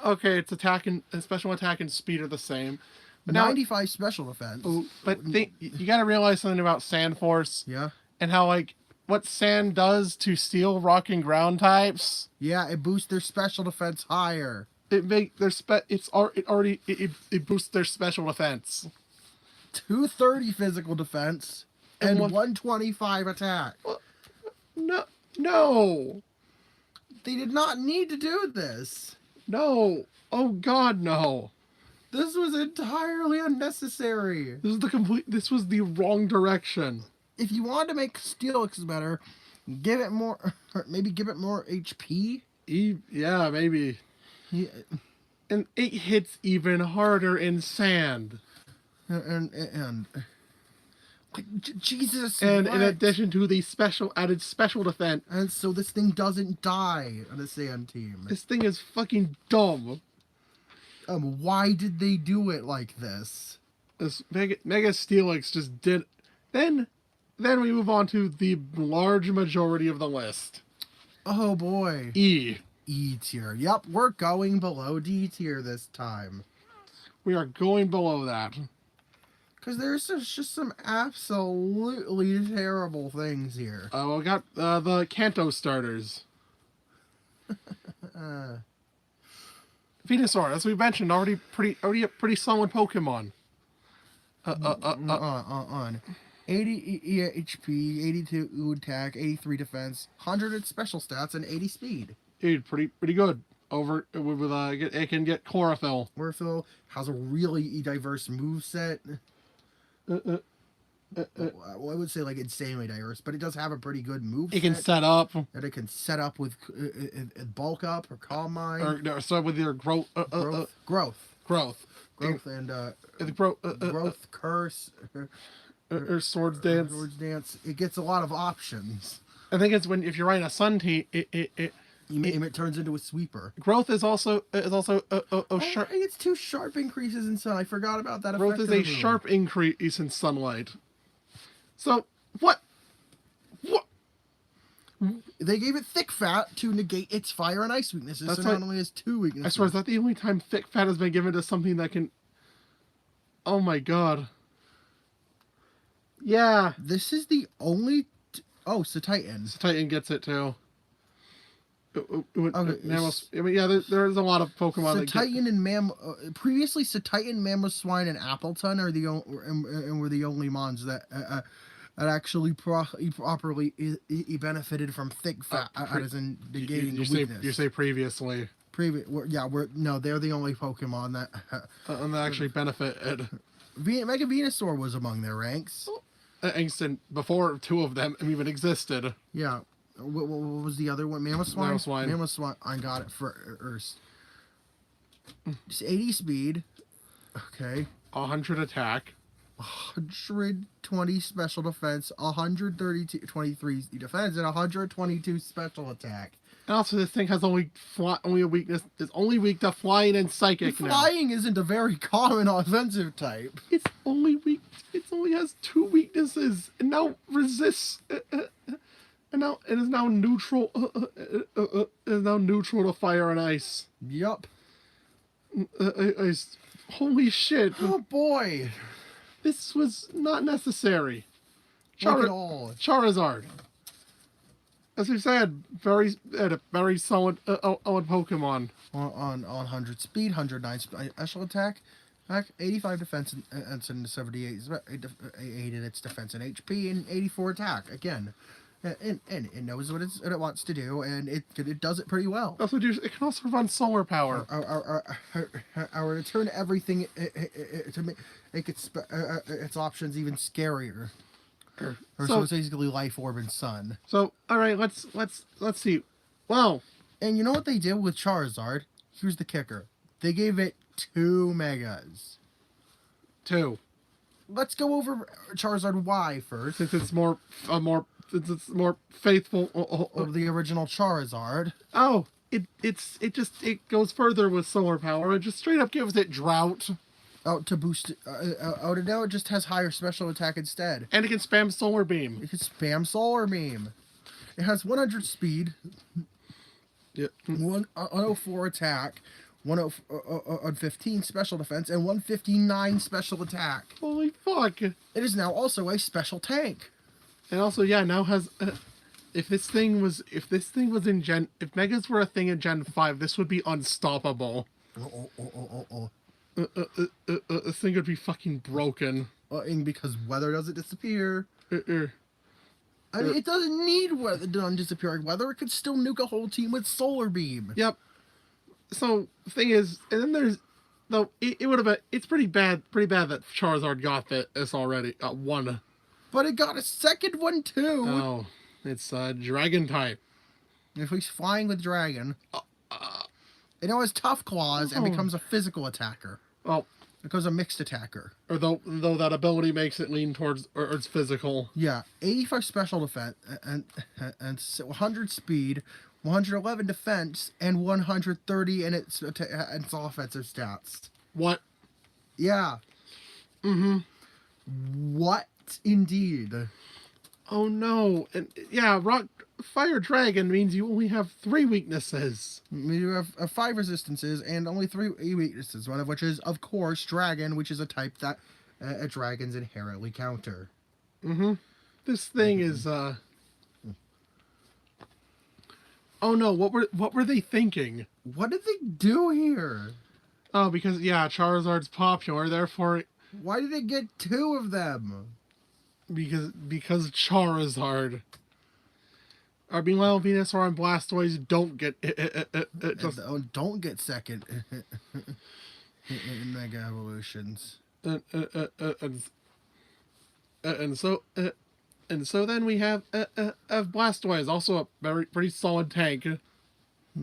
B: its attack and special attack and speed are the same. But
A: 95 special defense.
B: But you got to realize something about Sand Force.
A: Yeah.
B: And how what sand does to steel, rock, and ground types.
A: Yeah, it boosts their special defense higher.
B: It boosts their special defense.
A: 230 physical defense and 125 attack.
B: No.
A: They did not need to do this.
B: No. Oh God, no.
A: This was entirely unnecessary.
B: This was the wrong direction.
A: If you wanted to make Steelix better, give it more HP.
B: Yeah, maybe.
A: Yeah.
B: And it hits even harder in sand.
A: And Jesus.
B: And in addition to the added special defense.
A: And so this thing doesn't die on a sand team.
B: This thing is fucking dumb.
A: Why did they do it like this?
B: This Mega Steelix just did. Then we move on to the large majority of the list.
A: Oh boy. E tier. Yep, we're going below D tier this time.
B: We are going below that.
A: Because there's just some absolutely terrible things here.
B: We got the Kanto starters. Venusaur, as we mentioned, already a pretty solid Pokemon.
A: On 80 HP, 82 attack, 83 defense, 100 special stats, and 80 speed.
B: Dude, pretty good. It can get Chlorophyll.
A: Chlorophyll has a really diverse moveset. Well, I would say like insanely diverse, but it does have a pretty good move
B: It can set up,
A: that it can set up with bulk up or calm mind,
B: or start with your growth, growth,
A: and
B: the growth,
A: growth curse
B: or swords dance.
A: swords dance. It gets a lot of options.
B: I think it's when if you're riding a sun team,
A: It turns into a sweeper.
B: growth is also sharp.
A: It gets 2 sharp increases in sun. I forgot about that.
B: Growth
A: effect
B: is
A: of the
B: a
A: move.
B: sharp increase in sunlight. So what?
A: They gave it thick fat to negate its fire and ice weaknesses.
B: That's
A: so not
B: right.
A: only has 2 weaknesses.
B: I swear, is that the only time thick fat has been given to something that can? Oh my god. Yeah.
A: This is the only. Oh, so Titan.
B: Titan gets it too.
A: Okay,
B: I mean, yeah, there's a lot of Pokemon that
A: Titan and previously Titan, Mamoswine, and Appleton are and were the only mons that that actually properly benefited from thick fat, as in negating the weakness.
B: You say previously.
A: They're the only Pokemon that
B: And that actually benefited.
A: Mega Venusaur was among their ranks.
B: Instant before 2 of them even existed.
A: Yeah. What was the other one? Mamoswine? Mamoswine. I got it first. Just 80 speed. Okay.
B: 100 attack.
A: 120 special defense, 23 defense, and 122 special attack.
B: And also, this thing has only a weakness. It's only weak to flying and psychic now.
A: Flying isn't a very common offensive type.
B: It's only weak. It only has 2 weaknesses, and now resists. And now it is now neutral. It is now neutral to fire and ice.
A: Yup.
B: Holy shit!
A: Oh boy.
B: This was not necessary.
A: Not at all.
B: Charizard. As we said, a very solid Pokemon.
A: On 100 speed, 109 special attack, 85 defense, and 78 aided its defense and HP, and 84 attack. Again, and it knows what it wants to do, and it does it pretty well.
B: Also, it can also run solar power.
A: Our to turn everything to make its options even scarier. So it's basically Life Orb and Sun.
B: So all right, let's see. Wow.
A: And you know what they did with Charizard? Here's the kicker: they gave it 2 megas.
B: 2.
A: Let's go over Charizard Y first.
B: Since it's more faithful
A: Of the original Charizard.
B: Oh, it goes further with solar power. It just straight up gives it drought.
A: To boost and now it just has higher special attack instead.
B: And it can spam solar beam.
A: It can spam solar beam. It has 100 speed.
B: Yeah.
A: 104 attack. 115 special defense and 159 special attack.
B: Holy fuck!
A: It is now also a special tank.
B: And also, yeah, now has. If this thing was in if Megas were a thing in Gen 5, this would be unstoppable. This thing would be fucking broken.
A: And because weather doesn't disappear. I mean, it doesn't need weather to disappear. Weather, it could still nuke a whole team with solar beam.
B: Yep. So the thing is, and then there's, though it would have been. It's pretty bad that Charizard got this already. One.
A: But it got a second one too.
B: Oh, it's Dragon type.
A: If he's flying with Dragon, it now has Tough Claws and becomes a physical attacker.
B: Oh,
A: it becomes a mixed attacker.
B: Or though that ability makes it lean towards or it's physical.
A: Yeah, 85 special defense and 100 speed, 111 defense, and 130 in its offensive stats.
B: What?
A: Yeah. Mm-hmm. What indeed?
B: Oh no! And yeah, Fire Dragon means you only have 3 weaknesses.
A: You have 5 resistances and only 3 weaknesses. One of which is, of course, Dragon, which is a type that dragons inherently counter.
B: Mm-hmm. This thing is Oh no! What were they thinking?
A: What did they do here?
B: Oh, because yeah, Charizard's popular, therefore.
A: Why did they get 2 of them?
B: Because Charizard. Our meanwhile, Venusaur and Blastoise don't get
A: don't get second in Mega Evolutions.
B: And so then we have Blastoise, also a very pretty solid tank.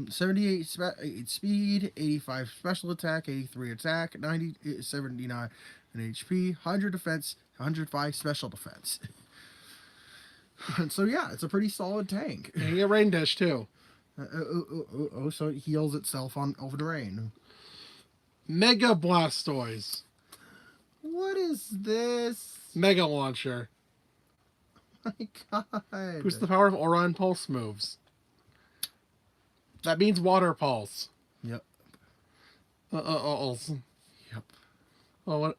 A: 78 speed, 85 special attack, 83 attack, 79 in HP, 100 defense, 105 special defense. And so yeah, it's a pretty solid tank.
B: And you get Rain Dash too.
A: So it heals itself on over the rain.
B: Mega Blastoise.
A: What is this?
B: Mega Launcher.
A: My God.
B: Boosts the power of Aura and Pulse moves. That means Water Pulse.
A: Yep.
B: Also.
A: Yep.
B: What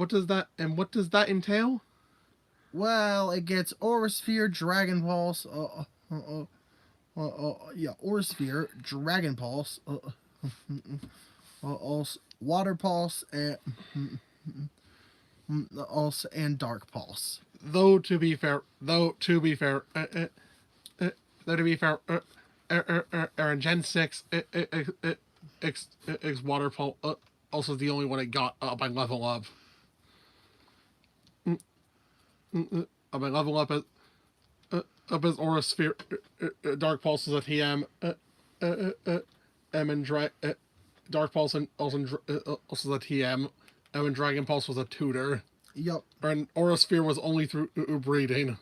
B: does that, and what does that entail?
A: Well, it gets Aura Sphere, Dragon Pulse, Aura Sphere, Dragon Pulse, also Water Pulse, and also and Dark Pulse.
B: Though to be fair, in Gen 6, X Water Pulse also the only one it got by level up. By level up as Aura Sphere, Dark Pulse is a TM, Dark Pulse and also is a TM, and Dragon Pulse was a tutor.
A: Yep.
B: And Aura Sphere was only through breeding.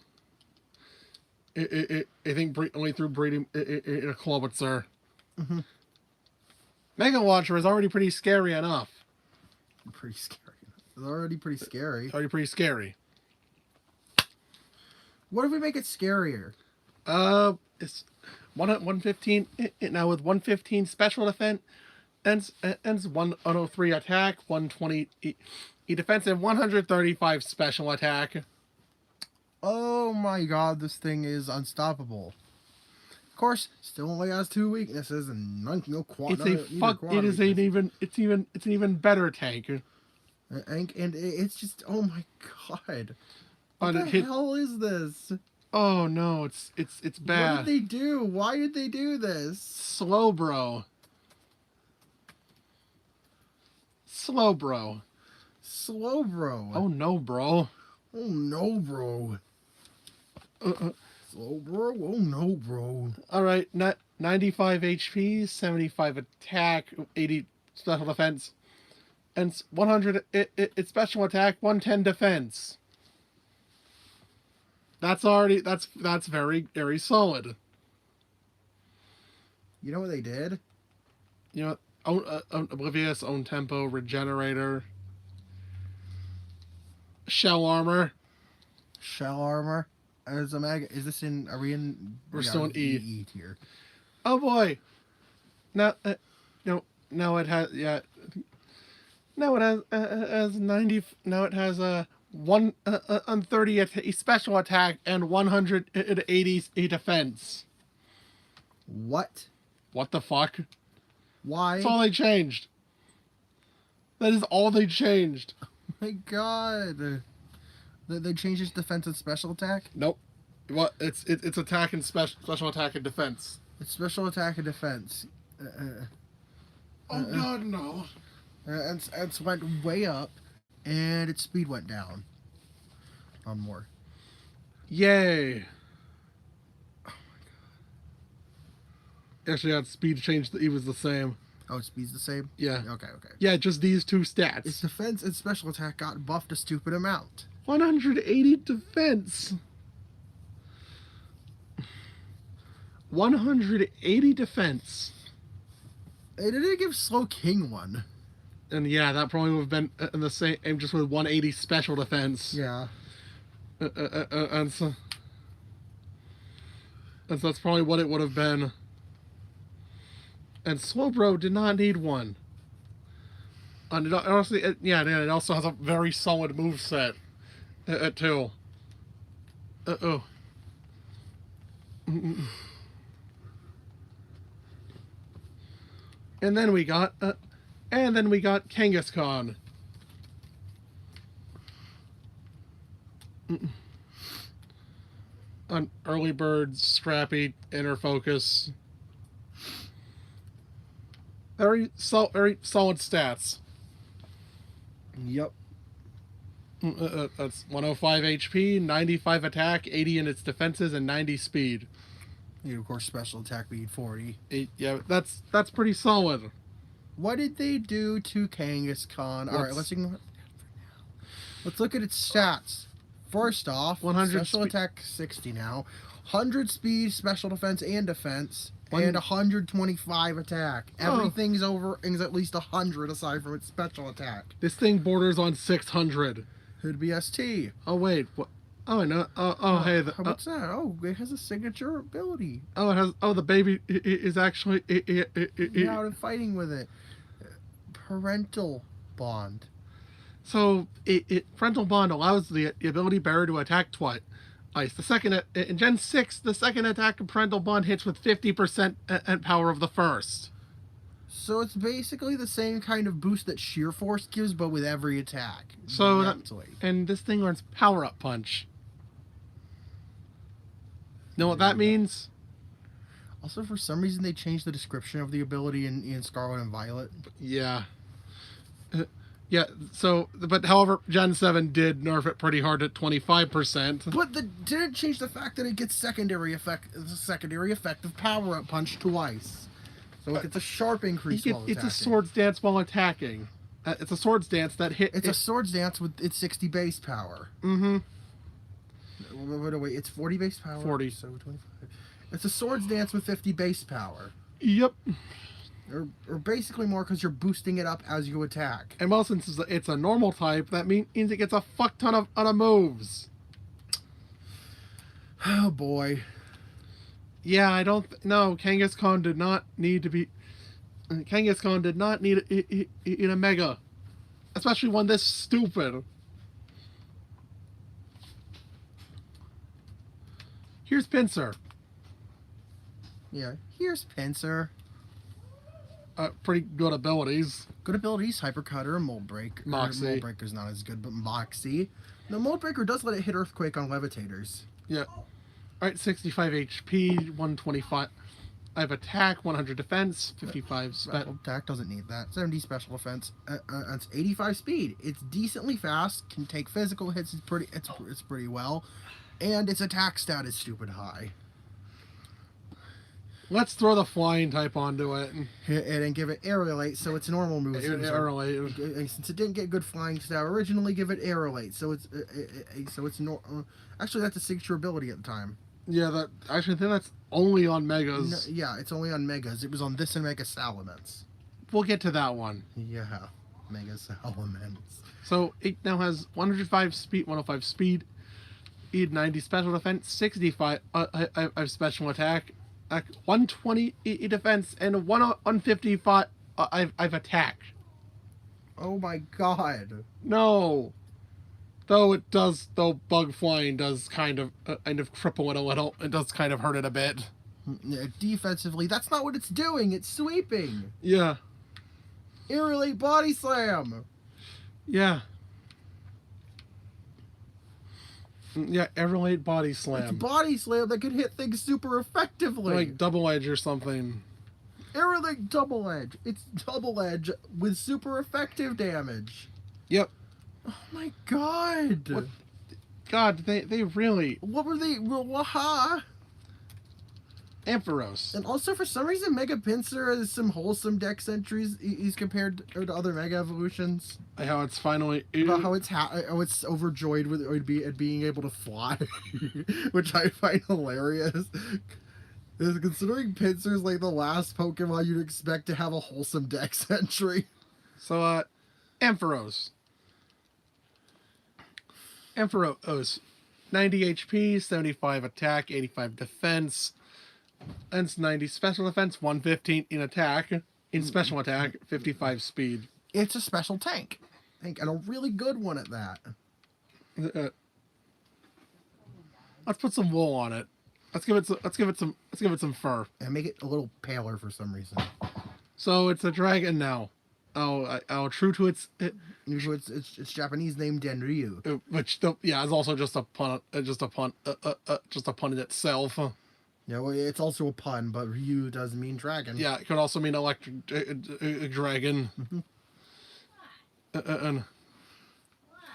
B: I think only through breeding in a Klobitzer.
A: Mm-hmm.
B: Mega Launcher is already pretty scary enough.
A: Pretty scary. It's already pretty scary.
B: Already pretty scary.
A: What if we make it scarier?
B: It's 115 now with 115 special defense, and 103 attack, 120 defense, and 135 special attack.
A: Oh my God, this thing is unstoppable. Of course, still only has 2 weaknesses and none no quad.
B: It's an even better tank.
A: And it's just, oh my God. What
B: And
A: the hell is this?
B: Oh no, it's bad.
A: What did they do? Why did they do this?
B: Slowbro.
A: Slowbro.
B: Oh no, bro.
A: Oh no, bro. Slowbro. Oh no, bro.
B: All right, 95 HP, 75 attack, 80 special defense, and 100 it's special attack, 110 defense. That's very, very solid.
A: You know what they did?
B: You know, Oblivious, Own Tempo, Regenerator, Shell Armor.
A: Shell armor. As a mega, is this in? Are we in?
B: We're still in E.
A: E tier.
B: Oh boy. Now, now it has Now it has 90. Now it has 130 special attack and 180 defense.
A: What?
B: What the fuck?
A: Why?
B: That's all they changed. That is all they changed.
A: Oh my God. They changed its defense and special attack?
B: Nope. What? It's attack and special attack and defense.
A: It's special attack and defense.
B: Oh God, no.
A: And it went way up, and its speed went down. On more.
B: Yay. Oh my God. Actually, its speed changed. It was the same.
A: Oh, its speed's the same?
B: Yeah.
A: Okay.
B: Yeah, just these two stats.
A: Its defense and special attack got buffed a stupid amount.
B: 180 defense. 180 defense.
A: They didn't give Slow King one.
B: And yeah, that probably would have been in the same, just with 180 special defense.
A: Yeah.
B: And so that's probably what it would have been. And Slowbro did not need one. And it also has a very solid moveset, too. Uh-oh. And then we got Kangaskhan. On early bird, scrappy, inner focus. Very solid stats.
A: Yep.
B: That's 105 HP, 95 attack, 80 in its defenses, and 90 speed.
A: And of course, special attack being 40.
B: Yeah, that's pretty solid.
A: What did they do to Kangaskhan? All right, let's ignore. Let's look at its stats. First off,
B: 100
A: special attack 60 now, 100 speed, special defense and defense, and 125 attack. Everything's is at least 100 aside from its special attack.
B: This thing borders on 600.
A: Could be ST.
B: Oh wait, what? Oh no. Hey.
A: What's that? Oh, it has a signature ability.
B: Oh, it has. Oh, the baby is actually.
A: You're out and fighting with it. Parental bond.
B: So, parental bond allows the ability bearer to attack twice. The second in Gen 6, the second attack of parental bond hits with 50% and power of the first.
A: So it's basically the same kind of boost that Sheer Force gives, but with every attack.
B: So, and this thing learns Power Up Punch. Know what that means?
A: Also, for some reason, they changed the description of the ability in Scarlet and Violet.
B: Yeah. Yeah, so, but however, Gen 7 did nerf it pretty hard at 25%.
A: But didn't change the fact that it gets secondary effect of Power Up Punch twice. So it gets a sharp increase while attacking.
B: It's a Swords Dance while attacking. It's a Swords Dance that hit...
A: It's a Swords Dance with its 60 base power. Mm-hmm. Wait, it's 40 base power?
B: 40.
A: So 25. It's a Swords Dance with 50 base power.
B: Yep.
A: Or basically more because you're boosting it up as you attack.
B: And well, since it's a normal type, that means it gets a fuck ton of moves.
A: Oh boy.
B: Yeah, I don't... No, Kangaskhan did not need to be... Kangaskhan did not need a Mega. Especially one this stupid. Here's Pinsir.
A: Yeah, here's Pinsir.
B: Pretty good abilities.
A: Good abilities, Hypercutter and Mold Break.
B: Moxie.
A: Mold Breaker's not as good, but Moxie. The Mold Breaker does let it hit Earthquake on Levitators.
B: Yeah. Alright, 65 HP, 125 I have attack, 100 defense, 55
A: special attack doesn't need that. 70 special defense. It's 85 speed. It's decently fast. Can take physical hits. It's pretty well, and its attack stat is stupid high.
B: Let's throw the flying type onto it.
A: And give it Aerolate, so it's normal moves.
B: Aerolate.
A: Since it didn't get good flying stat originally, give it Aerolate. So it's actually that's a signature ability at the time.
B: Yeah, I think that's only on Megas.
A: No, yeah, it's only on Megas. It was on this and Mega Salamence.
B: We'll get to that one.
A: Yeah, Mega Salamence.
B: So it now has 105 speed, 105 speed, 90 special defense, 65 special attack. 120 defense and 155 I've attack.
A: Oh my god.
B: No. Though bug flying does kind of cripple it a little. It does kind of hurt it a bit.
A: Defensively, that's not what it's doing. It's sweeping.
B: Yeah.
A: Aerolate Body Slam.
B: Yeah. Yeah, Aerolate Body Slam.
A: It's Body Slam that can hit things super effectively.
B: Like Double Edge or something.
A: Aerolate Double Edge. It's Double Edge with super effective damage.
B: Yep.
A: Oh my god.
B: What? God, they really...
A: What were they... Waha?
B: Ampharos.
A: And also, for some reason, Mega Pinsir has some wholesome dex entries he's compared to other Mega Evolutions.
B: How it's finally...
A: About how it's overjoyed with being able to fly, which I find hilarious. Is considering Pinsir's like the last Pokemon you'd expect to have a wholesome dex entry.
B: So, Ampharos. Ampharos. 90 HP, 75 attack, 85 defense, and 90 special defense, 115 in attack, in special attack, 55 speed.
A: It's a special tank, and a really good one at that.
B: Let's put some wool on it. Let's give it some fur.
A: And make it a little paler for some reason.
B: So it's a dragon now. True to its
A: Japanese name Denryu,
B: which is also just a pun in itself.
A: Yeah, well, it's also a pun, but Ryu does mean dragon.
B: Yeah, it could also mean electric dragon.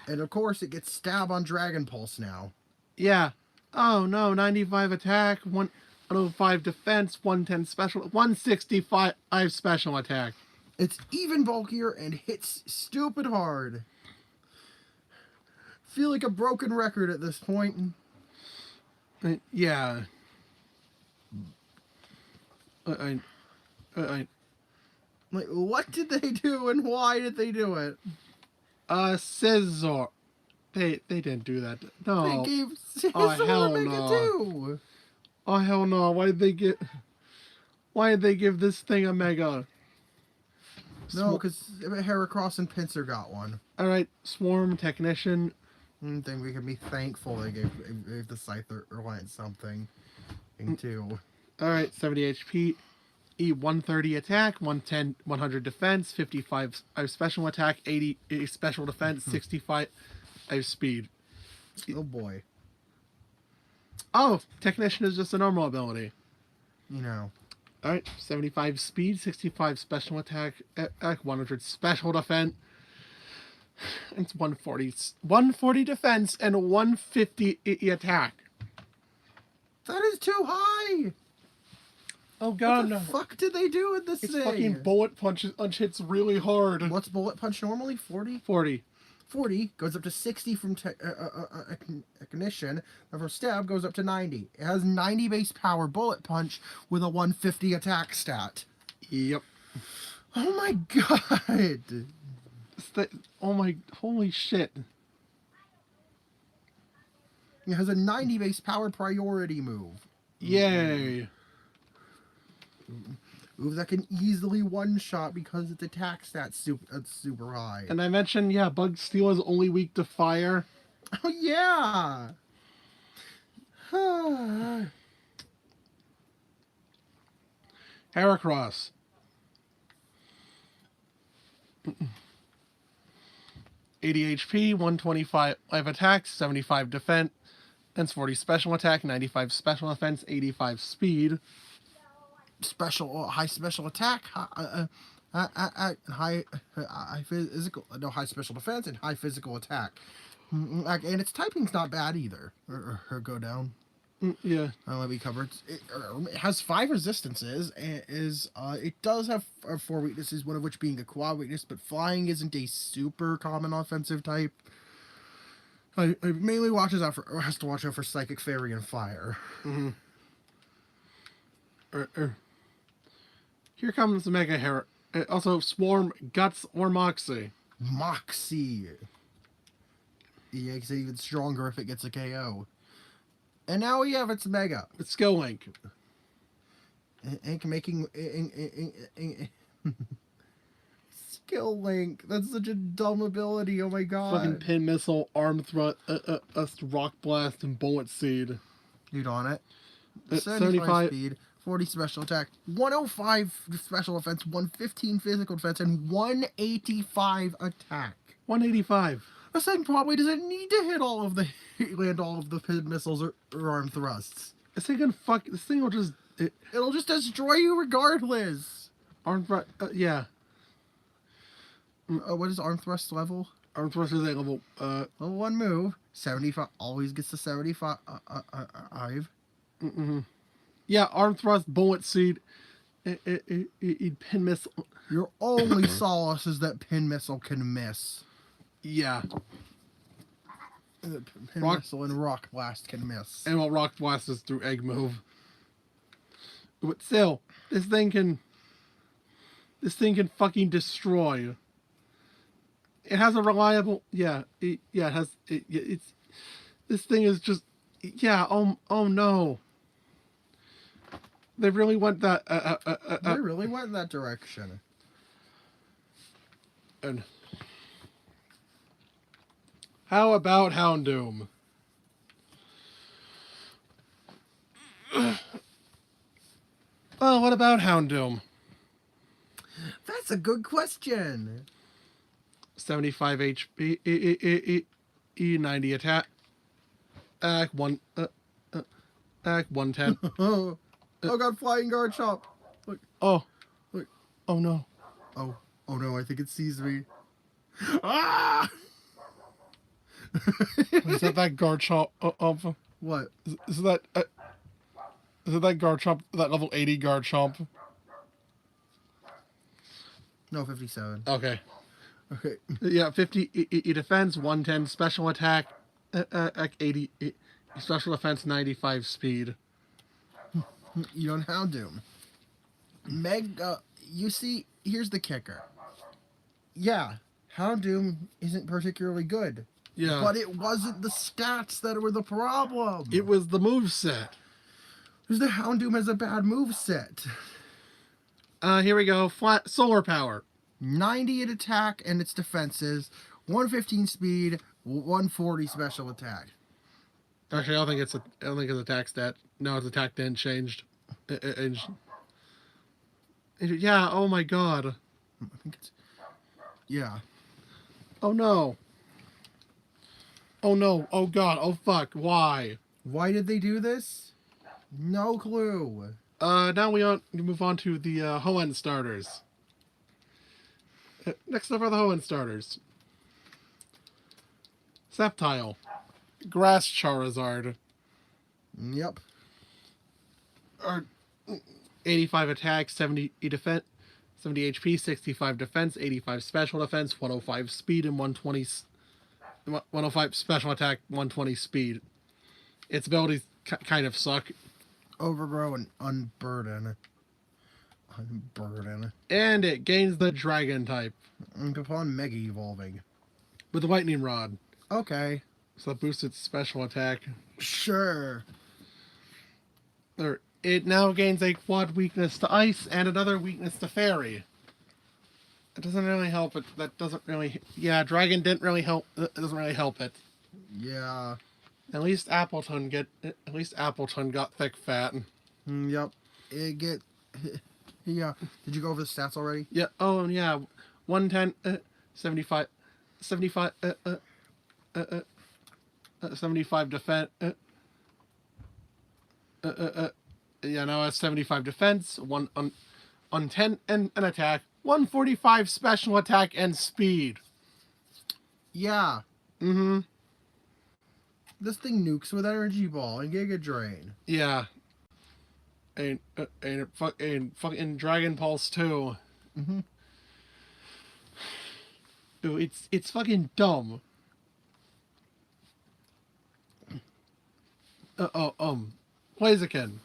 A: And of course, it gets stab on Dragon Pulse now.
B: Yeah. Oh no, 95 attack, 105 defense, 110 special, 165 special attack.
A: It's even bulkier and hits stupid hard. Feel like a broken record at this point.
B: Yeah.
A: Like, what did they do and why did they do it?
B: Scissor. They didn't do that. No.
A: They gave Scissor
B: hell
A: Omega
B: no.
A: too.
B: Oh hell no! Why did they give this thing a mega?
A: No, because Heracross and Pinsir got one.
B: All right, Swarm Technician.
A: I think we can be thankful they gave the Scyther Alliance something. Too.
B: All right, 70 HP, E130 attack, 110, 100 defense, 55 special attack, 80 special defense, 65 speed.
A: Oh boy.
B: Oh, Technician is just a normal ability.
A: You know.
B: All right, 75 speed, 65 special attack, 100 special defense. It's 140 defense and 150 attack.
A: That is too high.
B: Oh god,
A: what the fuck did they do with this
B: it's
A: thing?
B: Fucking bullet punch hits really hard.
A: What's bullet punch normally? 40?
B: 40.
A: 40 goes up to 60 from ignition, and from stab goes up to 90. It has 90 base power bullet punch with a 150 attack stat.
B: Yep.
A: Oh my god.
B: Oh my, holy shit.
A: It has a 90 base power priority move.
B: Yay.
A: Ooh, that can easily one-shot because its attack stat's super high.
B: And I mentioned, yeah, Bug Steel is only weak to fire.
A: Oh, yeah!
B: Heracross. 80 HP, 125 attack, 75 defense, and 40 special attack, 95 special defense, 85 speed.
A: High special attack, high physical, no, high special defense and high physical attack. And its typing's not bad either. Or go down.
B: Yeah.
A: Let me cover it. It has 5 resistances. It does have 4 weaknesses, one of which being a quad weakness, but flying isn't a super common offensive type. I mainly has to watch out for Psychic Fairy and Fire.
B: Mm-hmm. Here comes the Mega Hero. Also, Swarm, Guts, or Moxie.
A: Moxie. Yeah, it's even stronger if it gets a KO. And now we have its Mega.
B: It's Skill Link.
A: Ink making... Skill Link. That's such a dumb ability. Oh my god.
B: Fucking Pin Missile, Arm Thrust, Rock Blast, and Bullet Seed.
A: Dude on it.
B: 75
A: speed. 40 special attack, 105 special defense, 115 physical defense, and 185 attack.
B: 185.
A: This thing probably doesn't need to land all of the pin missiles or arm thrusts.
B: This thing will just...
A: It'll just destroy you regardless.
B: Arm Thrust, yeah.
A: What is arm thrust level?
B: Arm Thrust is a level,
A: Level 1 move, 75, always gets to 75.
B: Yeah, Arm Thrust, Bullet Seed, Pin Missile.
A: Your only solace is that Pin Missile can miss.
B: Yeah.
A: Pin Missile and Rock Blast can miss.
B: And well, Rock Blast is through Egg Move. But still, this thing can fucking destroy. It has a reliable, this thing is just, oh no. They really went that.
A: They really went in that direction.
B: And how about Houndoom? Well, what about Houndoom?
A: That's a good question.
B: 75 HP, 90 attack, attack 110.
A: Oh god, Flying Guard Shop. Look.
B: Oh.
A: Look.
B: Oh no.
A: Oh no, I think it sees me. Ah!
B: Is that Garchomp?
A: What?
B: Is that Garchomp? That level 80 Garchomp?
A: No, 57.
B: Okay.
A: Okay.
B: Yeah, 50 defense, 110 special attack, 80 special defense, 95 speed.
A: You don't Houndoom. You see, here's the kicker. Yeah, Houndoom isn't particularly good.
B: Yeah.
A: But it wasn't the stats that were the problem.
B: It was the moveset.
A: Because the Houndoom has a bad moveset.
B: Here we go. Flat solar power.
A: 90 in attack and its defenses, 115 speed, 140 special attack.
B: Actually, I don't think it's attack stat. No, its attack didn't changed. Yeah. Oh my god.
A: I think it's. Yeah.
B: Oh no. Oh no. Oh god. Oh fuck. Why?
A: Why did they do this? No clue.
B: Now we move on to the Hoenn starters. Next up are the Hoenn starters. Sceptile. Grass Charizard.
A: Yep.
B: 85 attack, 70 defense, 70 HP, 65 defense, 85 special defense, 105 speed, and 105 special attack, 120 speed. Its abilities kind of suck.
A: Overgrow and Unburden. Unburden.
B: And it gains the Dragon type.
A: And upon Mega Evolving.
B: With the Lightning Rod.
A: Okay.
B: So that boosts its special attack.
A: Sure.
B: It now gains a quad weakness to Ice and another weakness to Fairy. It doesn't really help it. That doesn't really... Yeah, Dragon didn't really help... It doesn't really help it.
A: Yeah.
B: At least Appleton got thick fat.
A: Yep. Yeah. Did you go over the stats already?
B: Yeah. Oh, yeah. 110, 75, 75 defense. Yeah, now has 75 defense, on 10 and an attack, 145 special attack and speed.
A: Yeah.
B: Mm-hmm.
A: This thing nukes with Energy Ball and Giga Drain.
B: Yeah. And fucking Dragon Pulse too.
A: Mm-hmm.
B: Ooh, it's fucking dumb. Blaziken.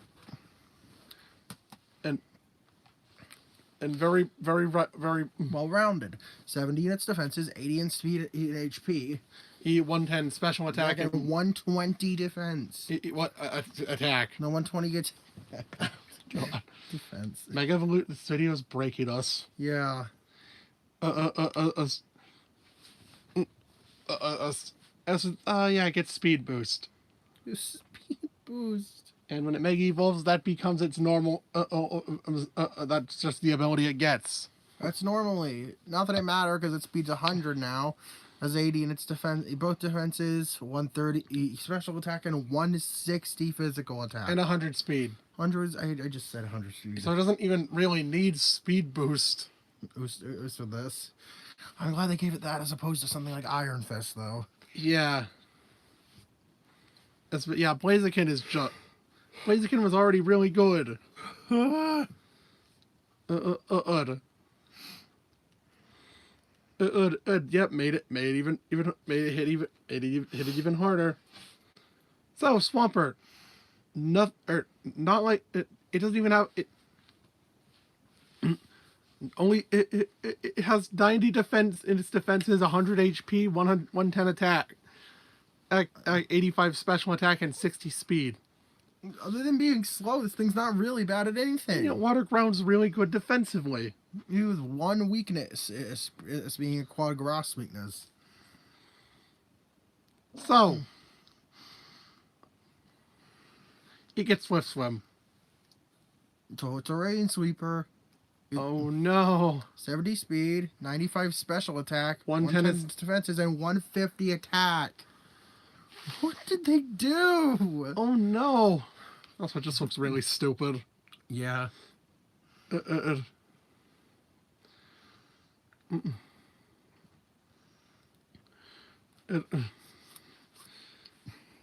B: And very
A: Well rounded. 70 in its defenses, 80 in speed, 8 HP.
B: 110 special attack
A: and 120 defense.
B: What attack?
A: No, 120 gets defense.
B: Mega Evolute, this video is breaking us.
A: Yeah.
B: Yeah, it gets speed boost.
A: Speed boost.
B: And when it Mega Evolves, that becomes its normal. That's just the ability it gets.
A: That's normally. Not that it matter because it speeds 100 now. Has 80 in its defense. Both defenses, 130 special attack and 160 physical attack.
B: And 100 speed.
A: 100. I just said 100 speed.
B: So it doesn't even really need speed boost.
A: It was for this. I'm glad they gave it that as opposed to something like Iron Fist, though.
B: Yeah. Blaziken is just. Blaziken was already really good. Yep, made it hit even harder. So Swampert, not like it doesn't even have it. Only it has 90 defense in its defenses, 100 HP, 110 attack, 85 special attack, and 60 speed.
A: Other than being slow, this thing's not really bad at anything.
B: You know, Water Ground's really good defensively.
A: Use one weakness, it's being a quad grass weakness.
B: So, it gets Swift Swim.
A: Terrain Sweeper.
B: Oh no.
A: 70 speed, 95 special attack,
B: 110
A: defenses, and 150 attack. What did they do?
B: Oh no. Also, it just looks really stupid.
A: Yeah.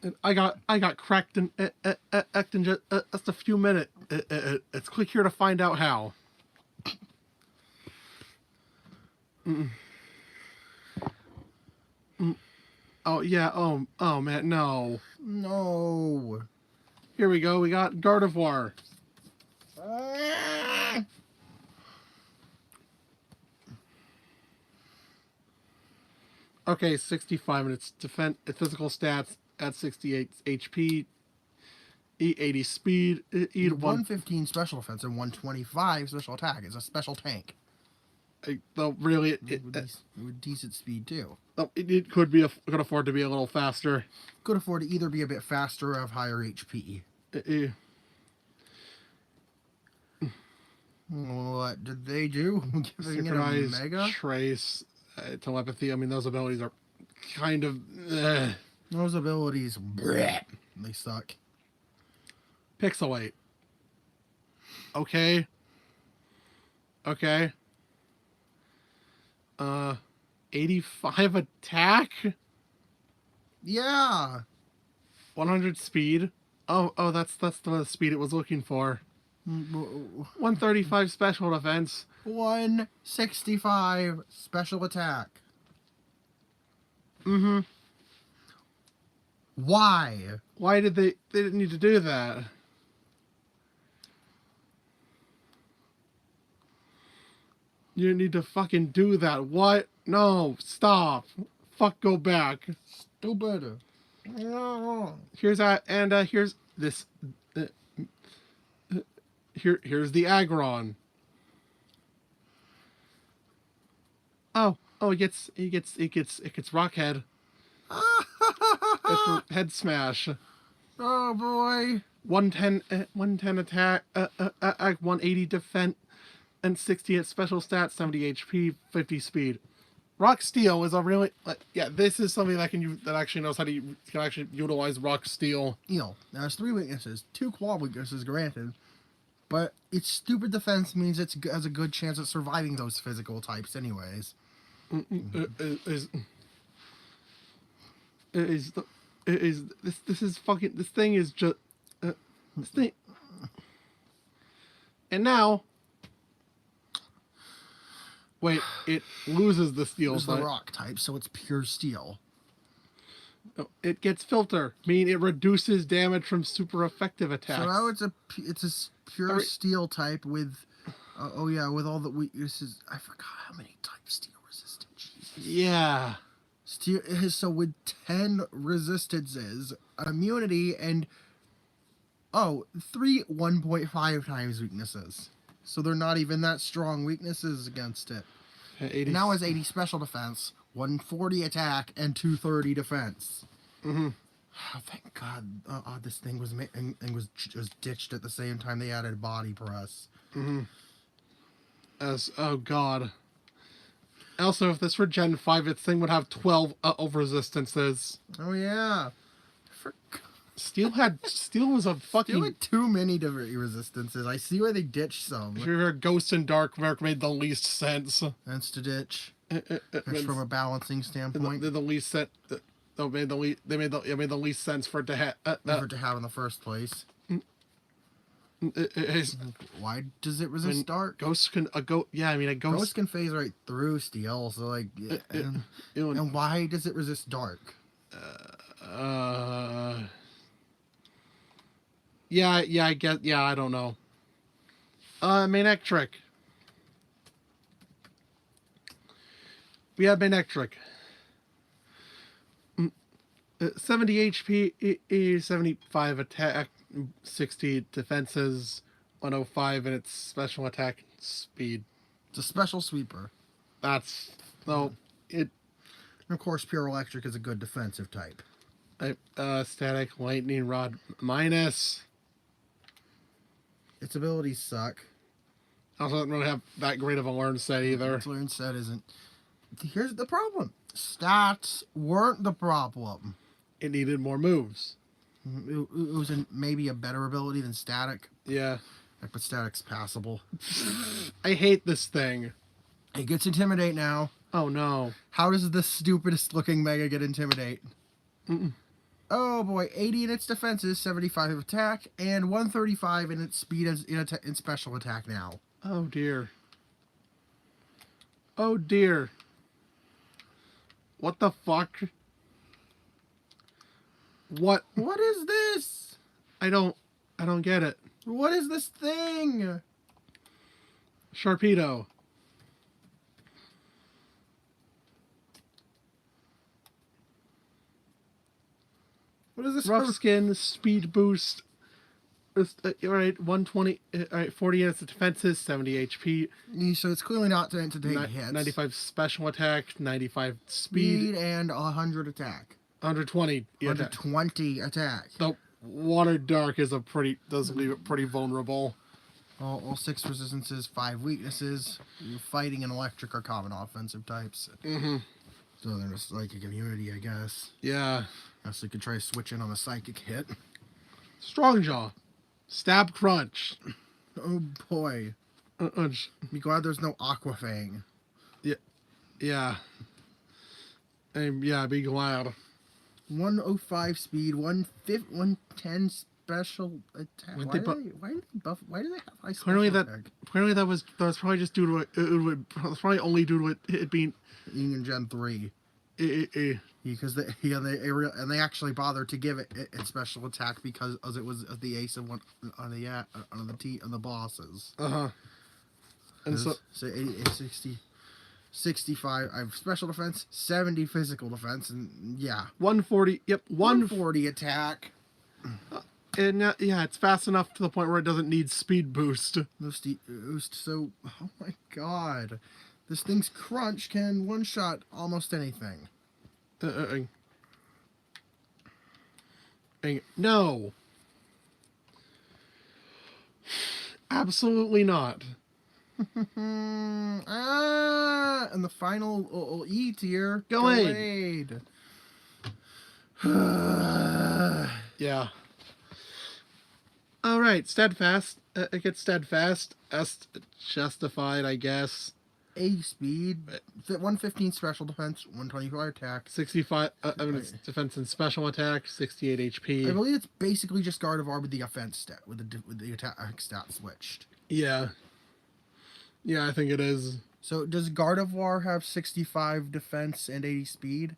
B: And I got cracked in acting just a few minutes. It's click here to find out how. Oh yeah. Oh man. No.
A: No.
B: Here we go. We got Gardevoir.
A: Ah!
B: Okay, 65 minutes. Defense, physical stats at 68 HP, 80 speed, E
A: 115 special defense and 125 special attack. It's a special tank.
B: Though really,
A: With decent speed too.
B: It could be could afford to be a little faster.
A: Could afford to either be a bit faster or have higher HP. What did they do? Giving it a
B: Synchronize,
A: mega?
B: trace, telepathy. I mean, those abilities are kind of.
A: Those abilities, bleh, they suck.
B: Pixelate. Okay. Okay. 85 attack.
A: Yeah.
B: 100 speed. Oh, that's the speed it was looking for. 135 special defense.
A: 165 special attack.
B: Mm-hmm.
A: Why?
B: Why did they didn't need to do that? You didn't need to fucking do that. What? No, stop. Fuck, go back.
A: Stupid. No.
B: Here's that, and here's this. Here's the Aggron. Oh, it gets Rockhead. It's head smash.
A: Oh boy.
B: 110 attack, 180 defense, and 60 at special stats, 70 HP, 50 speed. Rock Steel is a really this is something that actually knows how to can actually utilize Rock Steel.
A: You know, there's 3 weaknesses, 2 qual weaknesses granted, but its stupid defense means it has a good chance at surviving those physical types anyways.
B: This thing is just this thing. And now, wait, it loses the steel.
A: It's the rock type, so it's pure steel.
B: It gets filter, meaning it reduces damage from super effective attacks.
A: So now it's a pure steel type with, with all the weaknesses. I forgot how many types steel resistant. Jesus.
B: Yeah.
A: Steel is so with 10 resistances, immunity, and 3 1.5 times weaknesses. So they're not even that strong weaknesses against it. It now has 80 special defense, 140 attack, and 230 defense.
B: Mm-hmm.
A: Oh, thank God this thing was was ditched at the same time they added body press.
B: Mm-hmm. Oh God. Also, if this were Gen 5, its thing would have 12 of resistances.
A: Oh yeah.
B: Steel was a fucking...
A: Steel had too many different resistances. I see why they ditched some.
B: Sure, Ghost and Dark made the least sense.
A: That's to ditch. Just from a balancing standpoint.
B: The least set. It made the least sense for it to have.
A: For it to have in the first place. Why does it resist dark?
B: Ghost can a ghost
A: can phase right through steel. So and why does it resist dark?
B: I guess. Yeah, I don't know. Manectric. We have Manectric. 70 HP, 75 attack, 60 defenses, 105 in its special attack speed.
A: It's a special sweeper.
B: That's no it.
A: And of course, pure electric is a good defensive type.
B: Static lightning rod minus.
A: Its abilities suck.
B: Also, doesn't really have that great of a learn set either.
A: Its learn set isn't. Here's the problem. Stats weren't the problem.
B: It needed more moves.
A: It was maybe a better ability than static.
B: Yeah.
A: But static's passable.
B: I hate this thing.
A: It gets intimidate now.
B: Oh no.
A: How does the stupidest looking mega get intimidate? Oh boy, 80 in its defenses, 75 of attack, and 135 in its speed in special attack now.
B: Oh dear. Oh dear. What the fuck? What?
A: What is this?
B: I don't get it.
A: What is this thing?
B: Sharpedo.
A: What is this?
B: Rough skin, speed boost. Alright, 120. Alright, 40 units of defenses, 70 HP.
A: So it's clearly not meant to take hits.
B: 95 special attack, 95
A: Speed and 100 attack.
B: 120.
A: 120 attack.
B: The water dark is does leave it pretty vulnerable.
A: All 6 resistances, 5 weaknesses. Fighting and electric are common offensive types.
B: Mm-hmm.
A: So they're just psychic immunity, I guess.
B: Yeah.
A: So you could try to switch in on a psychic hit.
B: Strong Jaw. Stab Crunch.
A: Oh boy. Be glad there's no Aquafang.
B: Yeah. Yeah. Yeah, be glad.
A: 105 speed, 110 special attack.
B: When
A: Why
B: they
A: do they buff? Why do they have high special
B: Apparently
A: attack?
B: that was probably just due to it probably only due to it being
A: In Gen 3. Because they actually bothered to give it its special attack because it was the ace of one on the bosses.
B: Uh-huh. And so
A: 60, 65 I have special defense, 70 physical defense, and yeah,
B: 140. Yep,
A: 140 attack.
B: And yeah, it's fast enough to the point where it doesn't need speed boost.
A: No steep boost. So, oh my god, this thing's crunch can one shot almost anything.
B: No. Absolutely not.
A: And the final E tier.
B: Gallade. Yeah. All right, steadfast. It gets steadfast. Justified, I guess.
A: A speed, 115 special defense, 125 attack.
B: 65 defense and special attack, 68 HP.
A: I believe it's basically just Gardevoir with the offense stat, with the attack stat switched.
B: Yeah. Yeah, I think it is.
A: So does Gardevoir have 65 defense and 80 speed?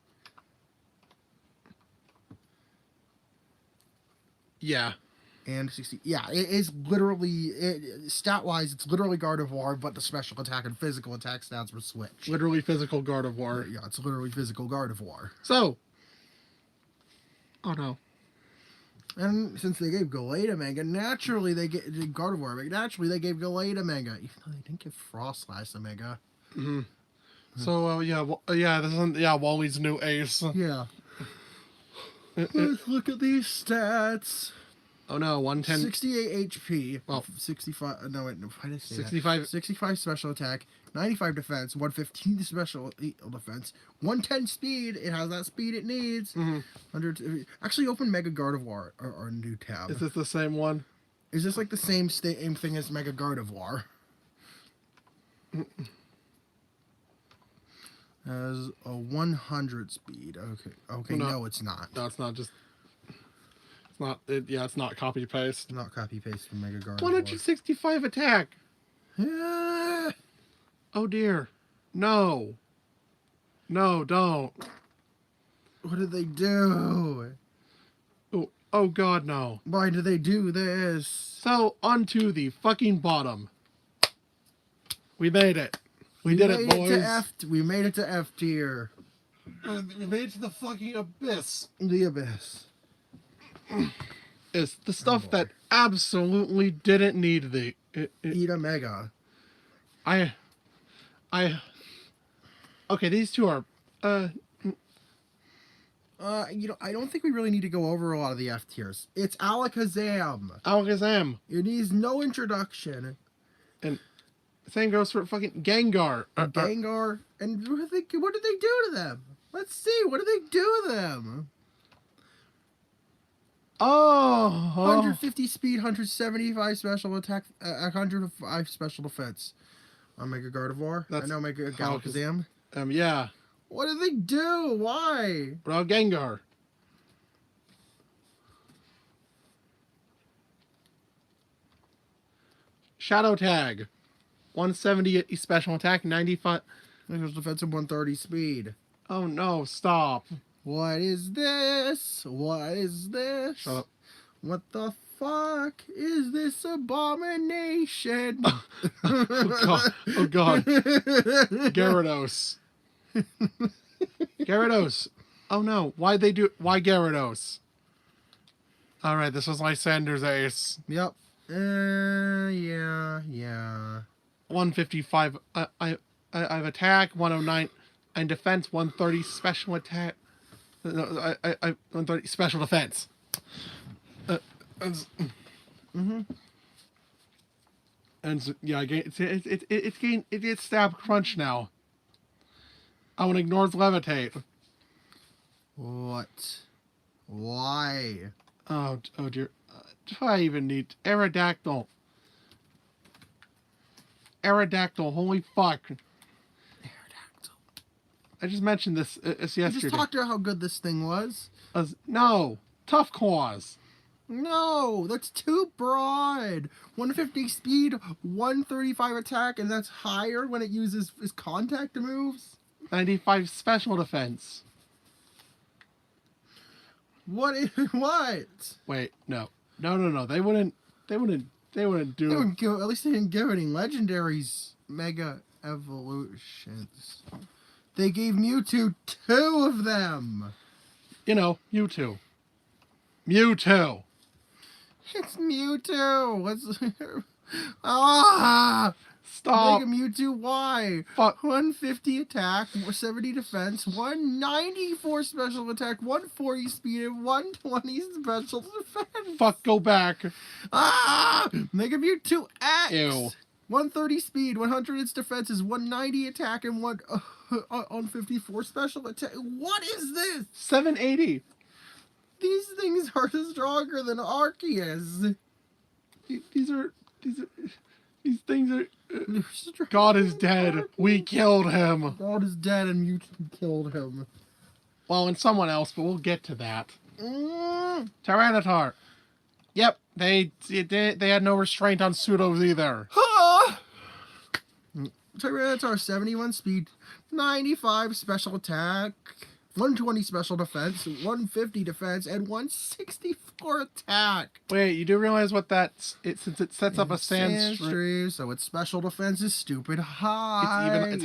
B: Yeah.
A: And 60. Yeah, it is literally, stat-wise, it's literally Gardevoir, but the special attack and physical attack stats were switched.
B: Literally physical Gardevoir.
A: Yeah, it's literally physical Gardevoir.
B: So. Oh no.
A: And since they gave Gallade Mega, naturally they gave Gardevoir Mega. Naturally they gave Gallade Mega, even though they didn't give Frostlass a Mega.
B: Mm-hmm. So this is Wally's new ace.
A: Yeah. Let's look at these stats.
B: Oh no, 110.
A: 68 HP.
B: Well,
A: 65. No, wait, no, why did I say
B: 65.
A: That? 65 special attack, 95 defense, 115 special defense, 110 speed. It has that speed it needs.
B: Mm-hmm.
A: 100. Actually, open Mega Gardevoir or a new tab.
B: Is this the same one?
A: Is this like the same thing as Mega Gardevoir? Has a 100 speed. Okay. No, it's not.
B: No, it's not. Just it's not. It's not copy paste.
A: Not copy paste from Mega Gardevoir.
B: 165 attack.
A: Yeah.
B: Oh dear. No. No, don't.
A: What did they do?
B: Oh God, no.
A: Why did they do this?
B: So onto the fucking bottom. We made it. We did it, boys.
A: We made it to F tier.
B: We made it to the fucking abyss.
A: The abyss.
B: It's the stuff that absolutely didn't need the...
A: Eat a Mega.
B: Okay, these two are...
A: I don't think we really need to go over a lot of the F tiers. It's Alakazam.
B: Alakazam.
A: It needs no introduction.
B: And same goes for fucking Gengar.
A: Gengar. And what did they do to them? Let's see. What did they do to them?
B: Oh.
A: 150 speed, 175 special attack, 105 special defense. Mega Gardevoir. I know Mega Alakazam.
B: Yeah.
A: What did they do? Why?
B: Well, Gengar. Shadow Tag. 170 special attack, 95.
A: Special defense and 130 speed.
B: Oh no, stop.
A: What is this? What is this?
B: Shut up.
A: What the fuck is this abomination?
B: Oh god. Oh god. Gyarados. Gyarados. Oh no. Why Gyarados? Alright, this was Lysander's ace.
A: Yep. Yeah.
B: 155 I have attack, 109 and defense, 130 special attack. No, I 130 special defense. And so, yeah, it gets stab crunch now. Oh, and ignores levitate.
A: What? Why?
B: Oh dear. Do I even need Aerodactyl? Holy fuck.
A: Aerodactyl.
B: I just mentioned this yesterday.
A: You just talked about how good this thing was.
B: No. Tough Claws.
A: No, that's too broad. 150 speed, 135 attack, and that's higher when it uses its contact moves.
B: 95 special defense.
A: What?
B: Wait, no. They wouldn't do
A: They
B: it.
A: didn't give, at least they didn't give any legendaries mega evolutions. They gave Mewtwo 2 of them.
B: You know, Mewtwo. Mewtwo.
A: It's Mewtwo. What's ah?
B: Stop.
A: Mega Mewtwo Y.
B: Fuck.
A: 150 attack, 70 defense, 194 special attack, 140 speed, and 120 special defense.
B: Fuck, go back.
A: Ah! Mega Mewtwo X.
B: Ew.
A: 130 speed, 100 its defense is 190 attack, and 154 special attack. What is this?
B: 780.
A: These things are stronger than Arceus.
B: These things are. God is dead. We killed him.
A: God is dead and Mewtwo killed him.
B: Well, and someone else, but we'll get to that.
A: Mm.
B: Tyranitar. Yep, they had no restraint on pseudos either.
A: Tyranitar 71 speed, 95 special attack, 120 special defense, 150 defense, and 164 attack.
B: Wait, you do realize what since it sets up a sand
A: stream, so its special defense is stupid high.
B: It's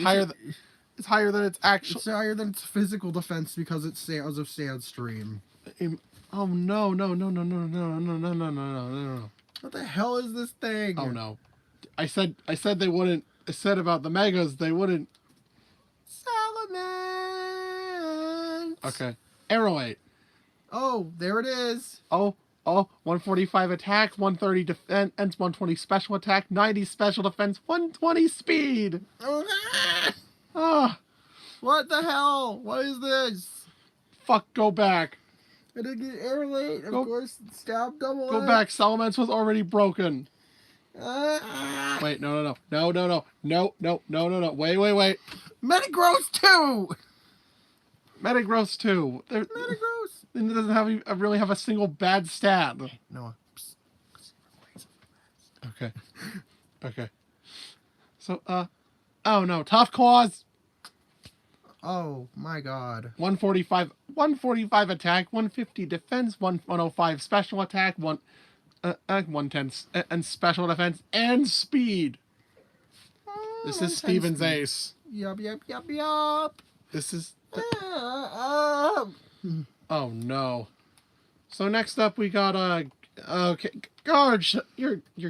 B: higher than its actual.
A: It's higher than its physical defense because it's of sand stream.
B: Oh no.
A: What the hell is this thing?
B: Oh no. I said they wouldn't. I said about the megas they wouldn't.
A: Salamence.
B: Okay. Arrowite.
A: Oh, there it is.
B: Oh, 145 attack, 130 defense, 120 special attack, 90 special defense, 120 speed. Ah.
A: What the hell? What is this?
B: Fuck, go back.
A: I didn't get air late. Of course, stab double.
B: Go back. Salamence was already broken. Wait, no. Wait.
A: Metagross 2!
B: Metagross 2.
A: Metagross.
B: It doesn't really have a single bad stat.
A: No.
B: Okay. So, oh no, Tough Claws.
A: Oh my god.
B: 145 attack, 150 defense, 105 special attack, 110 and special defense and speed. This is Steven's ace.
A: Yup.
B: This is. Oh no. So next up we got okay, you're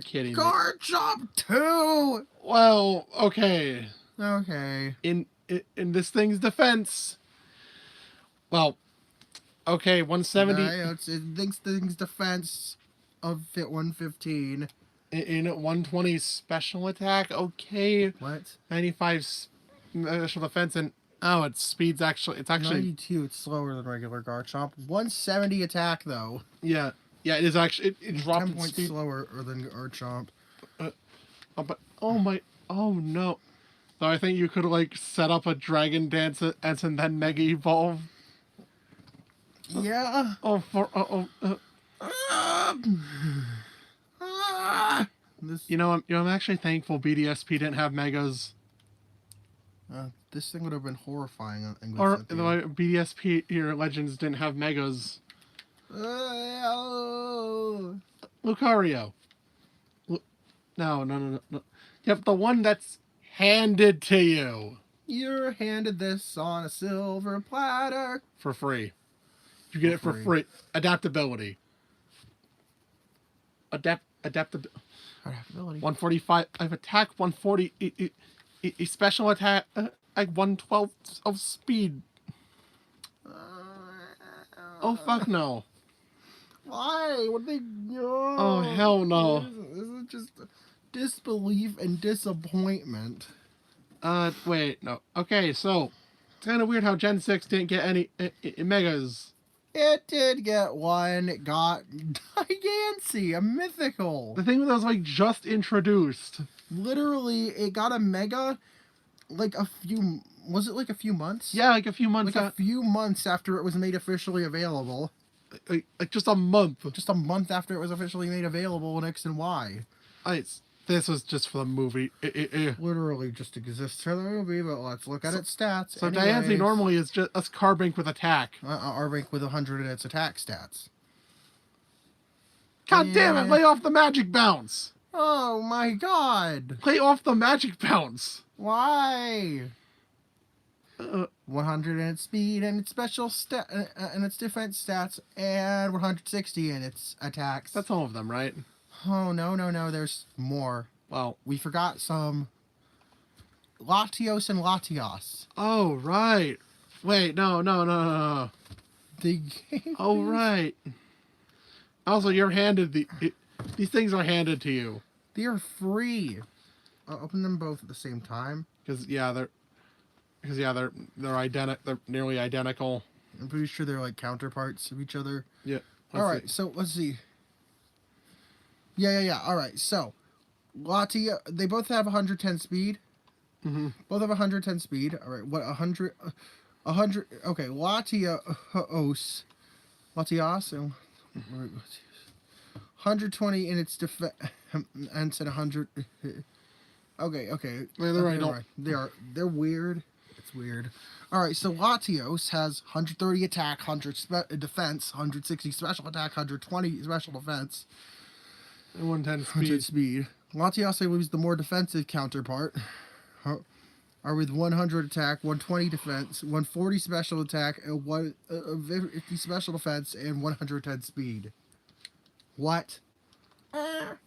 B: kidding me.
A: Garchomp 2.
B: Well, okay.
A: Okay.
B: In this thing's defense. Well, okay, 170.
A: It thinks thing's defense of fit 115.
B: In 120 special attack, okay.
A: What?
B: 95 special defense, and its speed's actually
A: 92. It's slower than regular Garchomp. 170 attack though.
B: Yeah, it is actually it dropped
A: 10
B: its
A: points
B: speed.
A: slower than Garchomp.
B: But oh no. So I think you could set up a Dragon Dance and then Mega Evolve.
A: Yeah. This
B: I'm actually thankful BDSP didn't have megas,
A: this thing would have been horrifying on English.
B: or
A: Cynthia.
B: the BDSP here Legends didn't have megas.
A: Oh.
B: Lucario. No. Yep, the one that's handed to you
A: You're handed this on a silver platter.
B: for free. You get it for free. Adaptability. Adaptability.
A: Adaptability.
B: 145 of attack, 140 special attack, like 112 of speed. Oh fuck no.
A: Why? What they?
B: Oh hell no.
A: This is just disbelief and disappointment.
B: Wait, no. Okay, so it's kind of weird how Gen 6 didn't get any megas.
A: It did get one. It got Gigancy, a mythical.
B: The thing that was like just introduced.
A: Literally, it got a mega. Like a few. Was it like a few months?
B: Yeah, like a few months.
A: Like a few months after it was made officially available.
B: Like just a month.
A: Just a month after it was officially made available in X and Y.
B: This was just for the movie.
A: Literally just exists for the movie, but let's look at its stats.
B: So Diancie normally is just a Carbink with attack.
A: R-Rank with 100 in its attack stats.
B: God damn it, lay off the magic bounce.
A: Oh my god.
B: Lay off the magic bounce.
A: Why? 100 in its speed and its special and its defense stats, and 160 in its attacks.
B: That's all of them, right?
A: Oh no, there's more.
B: Well,
A: we forgot some Latios and Latios.
B: Oh right. Wait, no.
A: The
B: Oh right. Also, you're handed these things are handed to you.
A: They are free. I'll open them both at the same time.
B: They're identical. They're nearly identical.
A: I'm pretty sure they're like counterparts of each other.
B: Yeah.
A: All right, so let's see. Yeah. All right, so Latia, they both have 110 speed.
B: Mm-hmm.
A: Both have 110 speed. All right, what 100? 100. Okay, Latios, and 120 in its defense, and 100. Okay.
B: They're right.
A: They're weird. It's weird. All right, so Latios has 130 attack, 100 defense, 160 special attack, 120 special defense,
B: and 110 speed.
A: 100 speed. Latios, I believe, is the more defensive counterpart. Are with 100 attack, 120 defense, 140 special attack, and 150 special defense, and 110 speed. What? Oh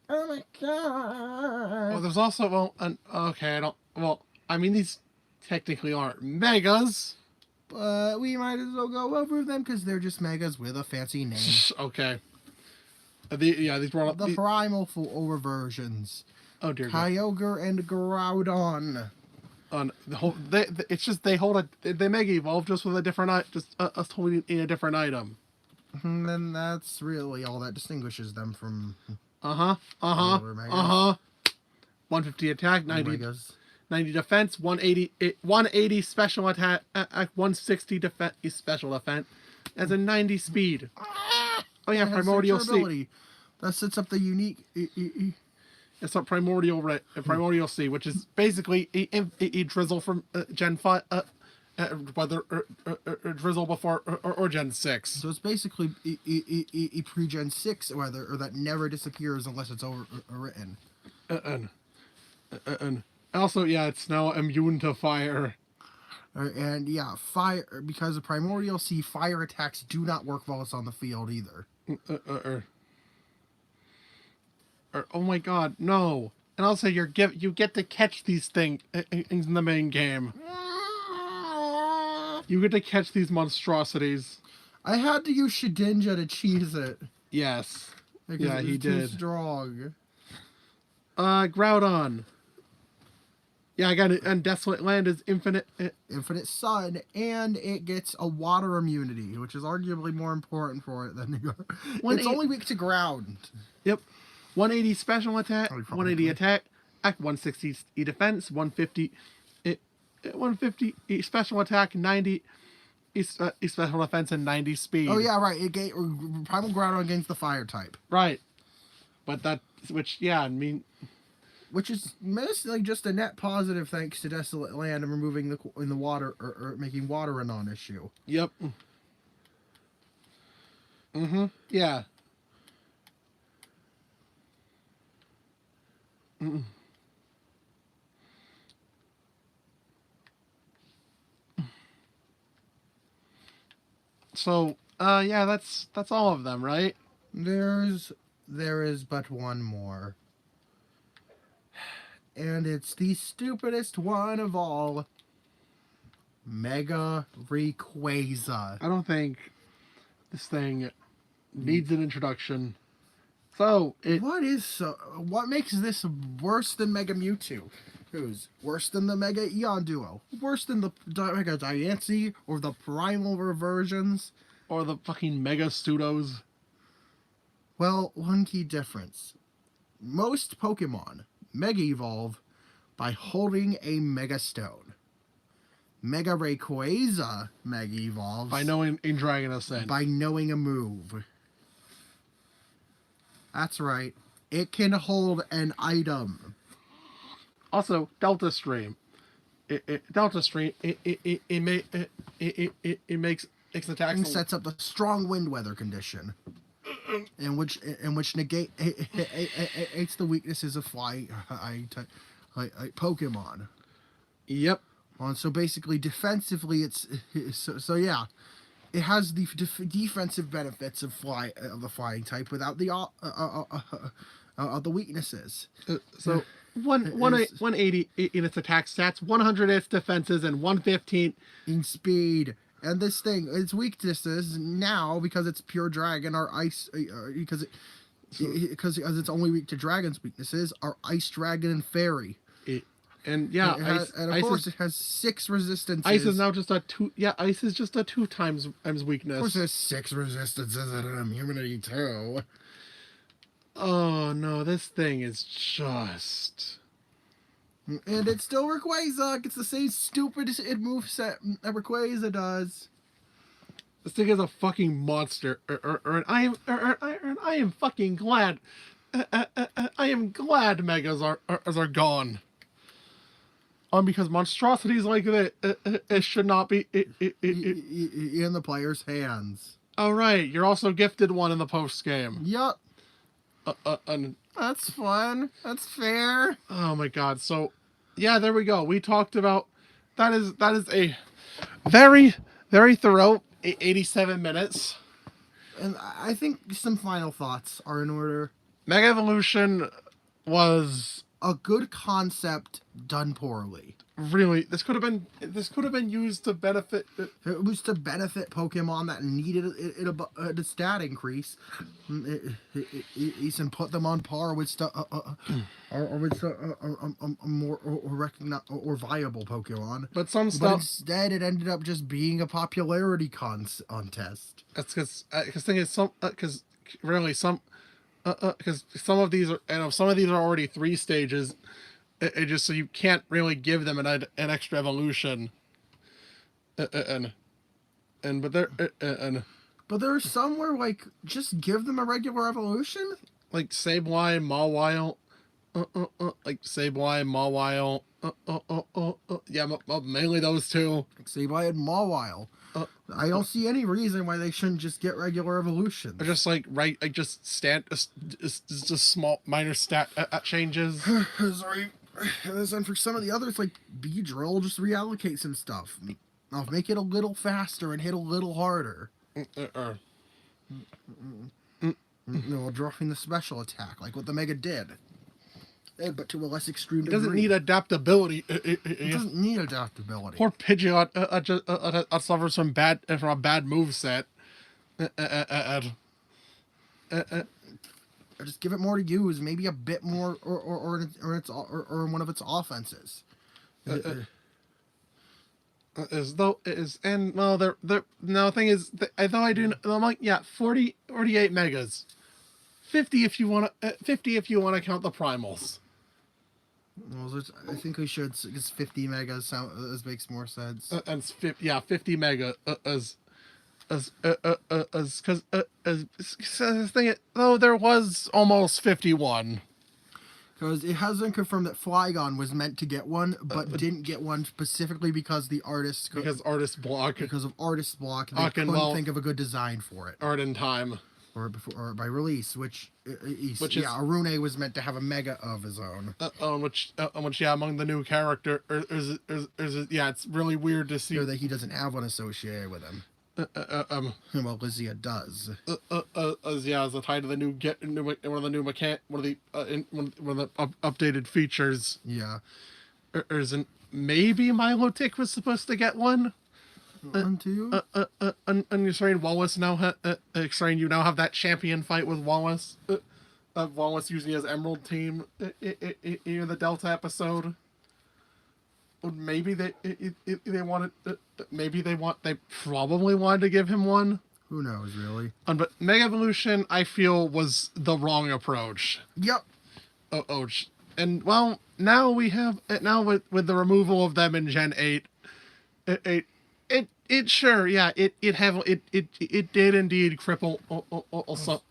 A: my god!
B: Well, there's also I mean these technically aren't megas,
A: but we might as well go over them because they're just megas with a fancy name.
B: Okay. These were
A: the primal over versions.
B: Oh dear.
A: Kyogre and Groudon.
B: It's just they mega evolve just with a different totally in a different item.
A: And then that's really all that distinguishes them from.
B: 150 attack, 90 defense, 180 special attack, 160 special defense, as a 90 speed. Oh yeah, Primordial C.
A: That sets up the unique.
B: It's a Primordial C, which is basically a drizzle from Gen 5, whether drizzle before or Gen 6.
A: So it's basically a pre-Gen 6 weather, or that never disappears unless it's overwritten.
B: And also, yeah, it's now immune to fire.
A: And yeah, fire, because of Primordial C, fire attacks do not work while it's on the field either.
B: Oh my god, no. And also, you get to catch these things in the main game. You get to catch these monstrosities.
A: I had to use Shedinja to cheese it.
B: Yes.
A: Because he did. Too strong.
B: Groudon. Yeah, I got it. And Desolate Land is infinite.
A: Infinite Sun, and it gets a water immunity, which is arguably more important for it than it's only weak to ground.
B: Yep. 180 special attack, 180 attack, 160 defense, 150 special attack, 90 special defense, and 90 speed.
A: Oh yeah, right. It Primal Groudon against the fire type.
B: Right. But yeah, I mean,
A: which is mostly just a net positive thanks to desolate land and removing the water or making water a non-issue.
B: yep. Mm-hmm. Yeah. Mm. So, yeah, that's all of them, right?
A: There is but one more. And it's the stupidest one of all. Mega Rayquaza.
B: I don't think this thing needs an introduction. So
A: What makes this worse than Mega Mewtwo? Who's worse than the Mega Eon Duo? Worse than the Mega Diancie or the Primal reversions?
B: or the fucking Mega Pseudos.
A: Well, one key difference. Most Pokemon Mega Evolve by holding a Mega Stone. Mega Rayquaza Mega Evolves
B: By knowing in Dragon Ascent.
A: by knowing a move. That's right. It can hold an item.
B: Also, Delta Stream. Delta Stream. It makes attacks.
A: And sets up a strong wind weather condition, in which negates the weaknesses of fly Pokemon.
B: Yep.
A: So basically, defensively, so yeah, it has the defensive benefits of the flying type without the weaknesses.
B: So 180 in its attack stats, 100 its defenses, and 115
A: in speed. And this thing, its weaknesses now, because it's pure dragon, are ice, because it's only weak to dragon's weaknesses, are ice, dragon, and fairy.
B: And yeah,
A: of course it has 6 resistances.
B: Ice is now just a 2. Yeah, ice is just a 2 times weakness.
A: Of course, there's 6 resistances in immunity too.
B: Oh no, this thing is just.
A: And it's still Rayquaza. It's the same stupid moveset that Rayquaza does.
B: This thing is a fucking monster. I am fucking glad. I am glad Megas are gone. Because monstrosities like that, it should not be
A: in the player's hands.
B: All right, you're also gifted one in the post game.
A: Yup. That's fun. That's fair.
B: Oh my god. So, yeah, there we go. We talked about that is a very thorough 87 minutes.
A: And I think some final thoughts are in order.
B: Mega Evolution was
A: a good concept done poorly.
B: Really, this could have been used to benefit.
A: It was to benefit Pokemon that needed a stat increase, and put them on par with more viable Pokemon.
B: But
A: instead, it ended up just being a popularity contest.
B: That's because some of these are already 3 stages. It just so you can't really give them an extra evolution, but
A: there's some where like just give them a regular evolution,
B: like Sableye, Mawile, like Sableye, Mawile, yeah, mainly those 2.
A: Like Sableye and Mawile. I don't see any reason why they shouldn't just get regular evolutions.
B: Or just just small minor stat changes.
A: Sorry. And for some of the others, like Beedrill, just reallocate some stuff. I'll make it a little faster and hit a little harder. No, dropping the special attack, like what the Mega did. But to a less extreme degree.
B: It doesn't need adaptability.
A: It doesn't need adaptability.
B: Poor Pidgeot suffers from a bad moveset.
A: Or just give it more to use, maybe a bit more, or one of its offenses.
B: As though it is, and well, the thing is, I'm like, yeah, 48 megas, 50 if you want to, 50 if you want to count the primals.
A: Well, I think we should, because 50 megas makes more sense.
B: And 50 mega because the thing, though, there was almost 51.
A: Because it has been confirmed that Flygon was meant to get one, but didn't get one specifically because the artists
B: because artist block.
A: Because of artist block, they couldn't think of a good design for it.
B: Art in time.
A: Or by release, which is Arune was meant to have a mega of his own.
B: Which among the new character, it's really weird to see
A: that he doesn't have one associated with him. Well, Lizia does.
B: As a tie to the one of the updated features.
A: Yeah.
B: Isn't maybe Milotic was supposed to get one?
A: And
B: you're saying Wallace now you now have that champion fight with Wallace. Wallace using his Emerald team in the Delta episode. Maybe they probably wanted to give him one.
A: Who knows, really?
B: But Mega Evolution, I feel, was the wrong approach.
A: Yep.
B: And well, now we have with the removal of them in Gen 8, it did indeed cripple some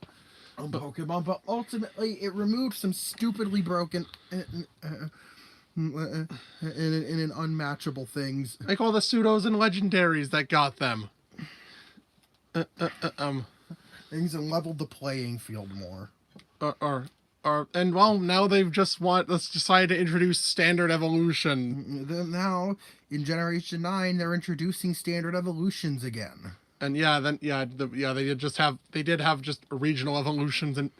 A: Pokemon, but ultimately it removed some stupidly broken and unmatchable things.
B: Like all the pseudos and legendaries that got them.
A: Things that leveled the playing field more.
B: And well, now they've let's decide to introduce standard evolution.
A: Now, in Generation 9, they're introducing standard evolutions again.
B: And they did have just regional evolutions in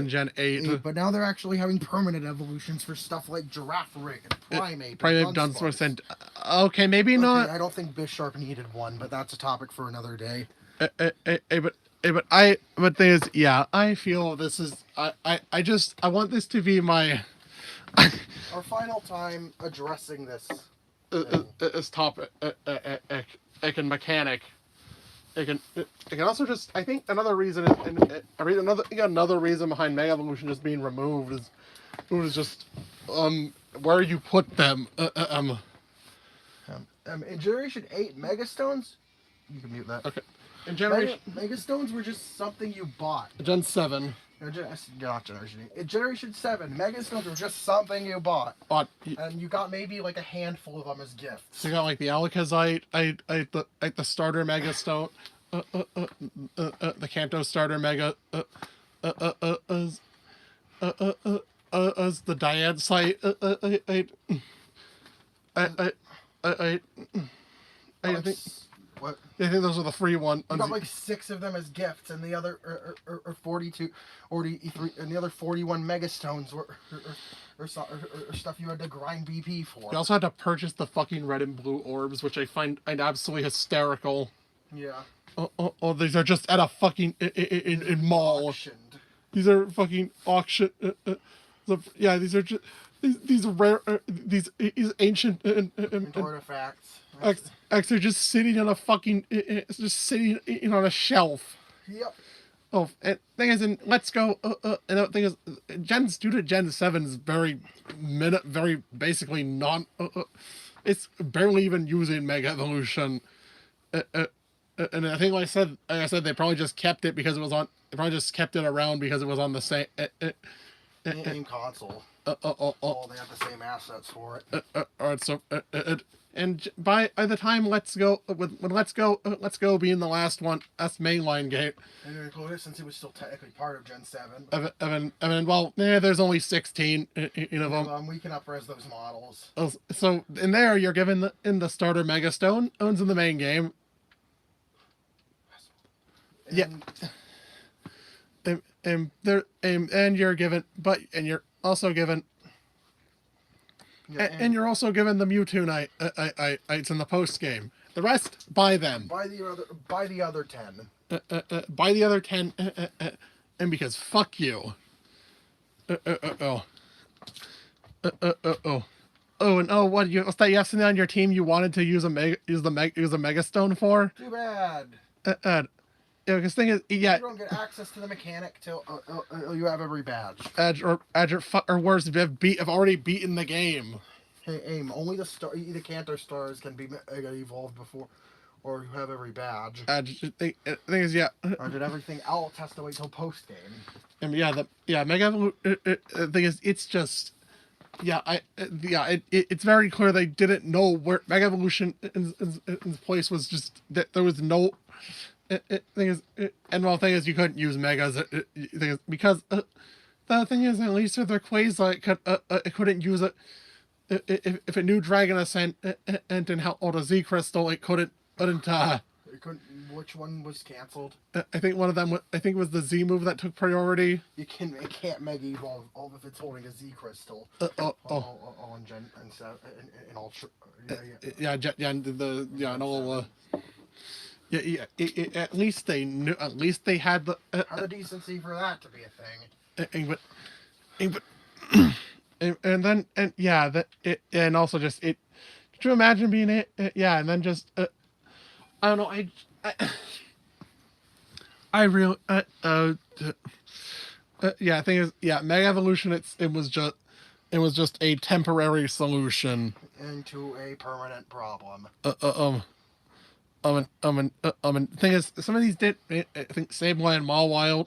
B: Gen 8.
A: But now they're actually having permanent evolutions for stuff like Giraffe Rig and Primate.
B: Dunsparce and okay, maybe not.
A: I don't think Bisharp needed one, but that's a topic for another day.
B: But thing is, I feel this is I want this to be my
A: our final time addressing this
B: topic. It can mechanic. It can also just, I think another reason another reason behind Mega Evolution just being removed is just where you put them.
A: In Generation 8, Mega Stones, you can mute that.
B: Okay. In Generation
A: Mega Stones were just something you bought.
B: Gen 7.
A: Not Generation 8. In Generation 7, Mega Stones were just something you bought. And you got maybe like a handful of them as gifts.
B: So you got like the Alakazite, the starter Mega Stone, the Kanto starter Mega, as the Diad site. I think.
A: What?
B: I think those are the free ones.
A: You got like 6 of them as gifts, and the other or 42, or and the other 41 Megastones were or stuff you had to grind BP for.
B: You also had to purchase the fucking red and blue orbs, which I find absolutely hysterical.
A: Yeah.
B: These are just at a fucking in mall.
A: Auctioned.
B: These are fucking auction. These are just these rare these ancient
A: artifacts.
B: They're just sitting on a fucking on a shelf.
A: Yep.
B: Oh, and thing is, and let's go. And the thing is, Gen 7 is very basically non. It's barely even using Mega Evolution. And I think, like I said, they probably just kept it because it was on. They probably just kept it around because it was on the same.
A: In console. They have the same assets for it.
B: Alright, so and by the time Let's Go being the last mainline game.
A: And include it since it was still technically part of Gen 7.
B: There's only 16 of them.
A: We can up-res those models.
B: So in there, you're given the starter Mega Stone, owns in the main game. And you're given, you're also given. And you're also given the Mewtwo Knight. It's in the post game. The rest, buy them.
A: Buy the other 10.
B: Buy the other 10, and because fuck you. What you have something on your team you wanted to use a Mega Stone for?
A: Too bad.
B: Because thing is,
A: you don't get access to the mechanic till you have every badge.
B: Or worse, have already beaten the game.
A: Hey, only the Kanto stars can be evolved before or who have every badge.
B: The thing is, yeah.
A: Or did everything else has to wait till post game?
B: And yeah, Mega Evolution. Thing is, it's just. Yeah, it's very clear they didn't know where Mega Evolution in place was. Just that there was no thing is, and well, thing is, you couldn't use Megas. Thing is, because the thing is, at least with their Quasar, it couldn't use it. If it knew Dragon Ascent and held a Z Crystal, it couldn't.
A: It couldn't. Which one was canceled?
B: I think one of them. I think it was the Z move that took priority.
A: It can't Mega Evolve all if it's holding a Z Crystal. On Gen and Ultra.
B: And all. At least they knew. At least they had the.
A: Had the decency for that to be a thing.
B: And then and also just it. Could you imagine being it? And then just I don't know. I really thing is Mega Evolution. It was just a temporary solution
A: into a permanent problem.
B: Thing is, some of these did. I think Sableye and Mawile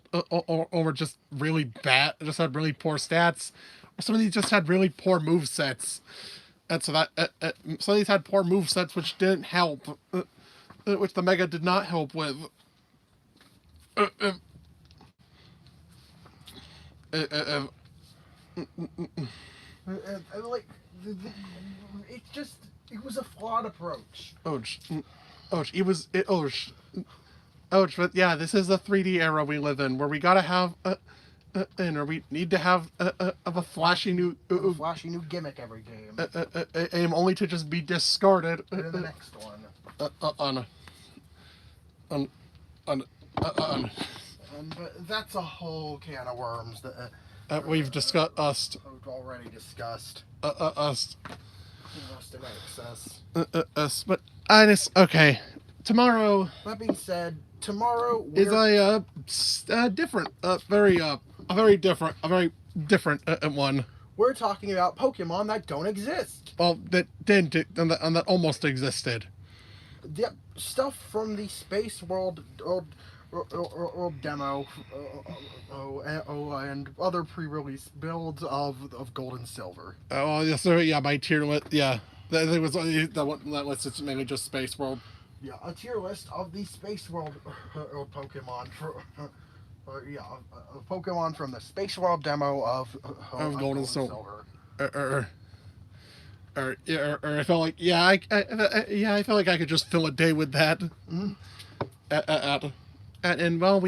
B: were just really bad. Just had really poor stats. Some of these just had really poor move sets, and so that some of these had poor move sets, which didn't help, which the Mega did not help with.
A: Like it was a flawed approach.
B: But yeah, this is the 3D era we live in, where we gotta have or we need to have a flashy new
A: gimmick every game.
B: Aim only to just be discarded
A: in the next one. But that's a whole can of worms that
B: we've discussed.
A: We've already discussed.
B: Us.
A: Lost in excess.
B: But I just okay. Tomorrow.
A: That being said, tomorrow
B: is a different, a very different one.
A: We're talking about Pokemon that don't exist.
B: Well, that didn't, and that almost existed.
A: Yep, stuff from the Space World demo, and other pre-release builds of Gold and Silver.
B: Oh, yes, sir. Yeah, my tier list. Yeah, that was that list. It's mainly just Space World.
A: Yeah, a tier list of the Space World Pokemon Pokemon from the Space World demo of
B: Gold and Silver. Or I felt like I felt like I could just fill a day with that.
A: Mm-hmm.
B: And well,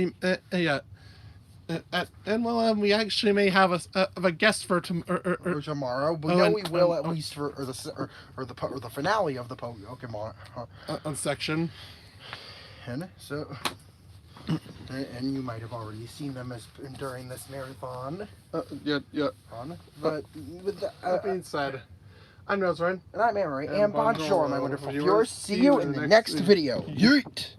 B: we actually may have a guest for
A: tomorrow. We know we will at least for the finale of the Pokemon
B: section.
A: And so, and you might have already seen them during this marathon. But with
B: that being said, I'm Nosrin.
A: And I'm Amory. And bonjour, my wonderful viewers. See you in the next video. Yeet!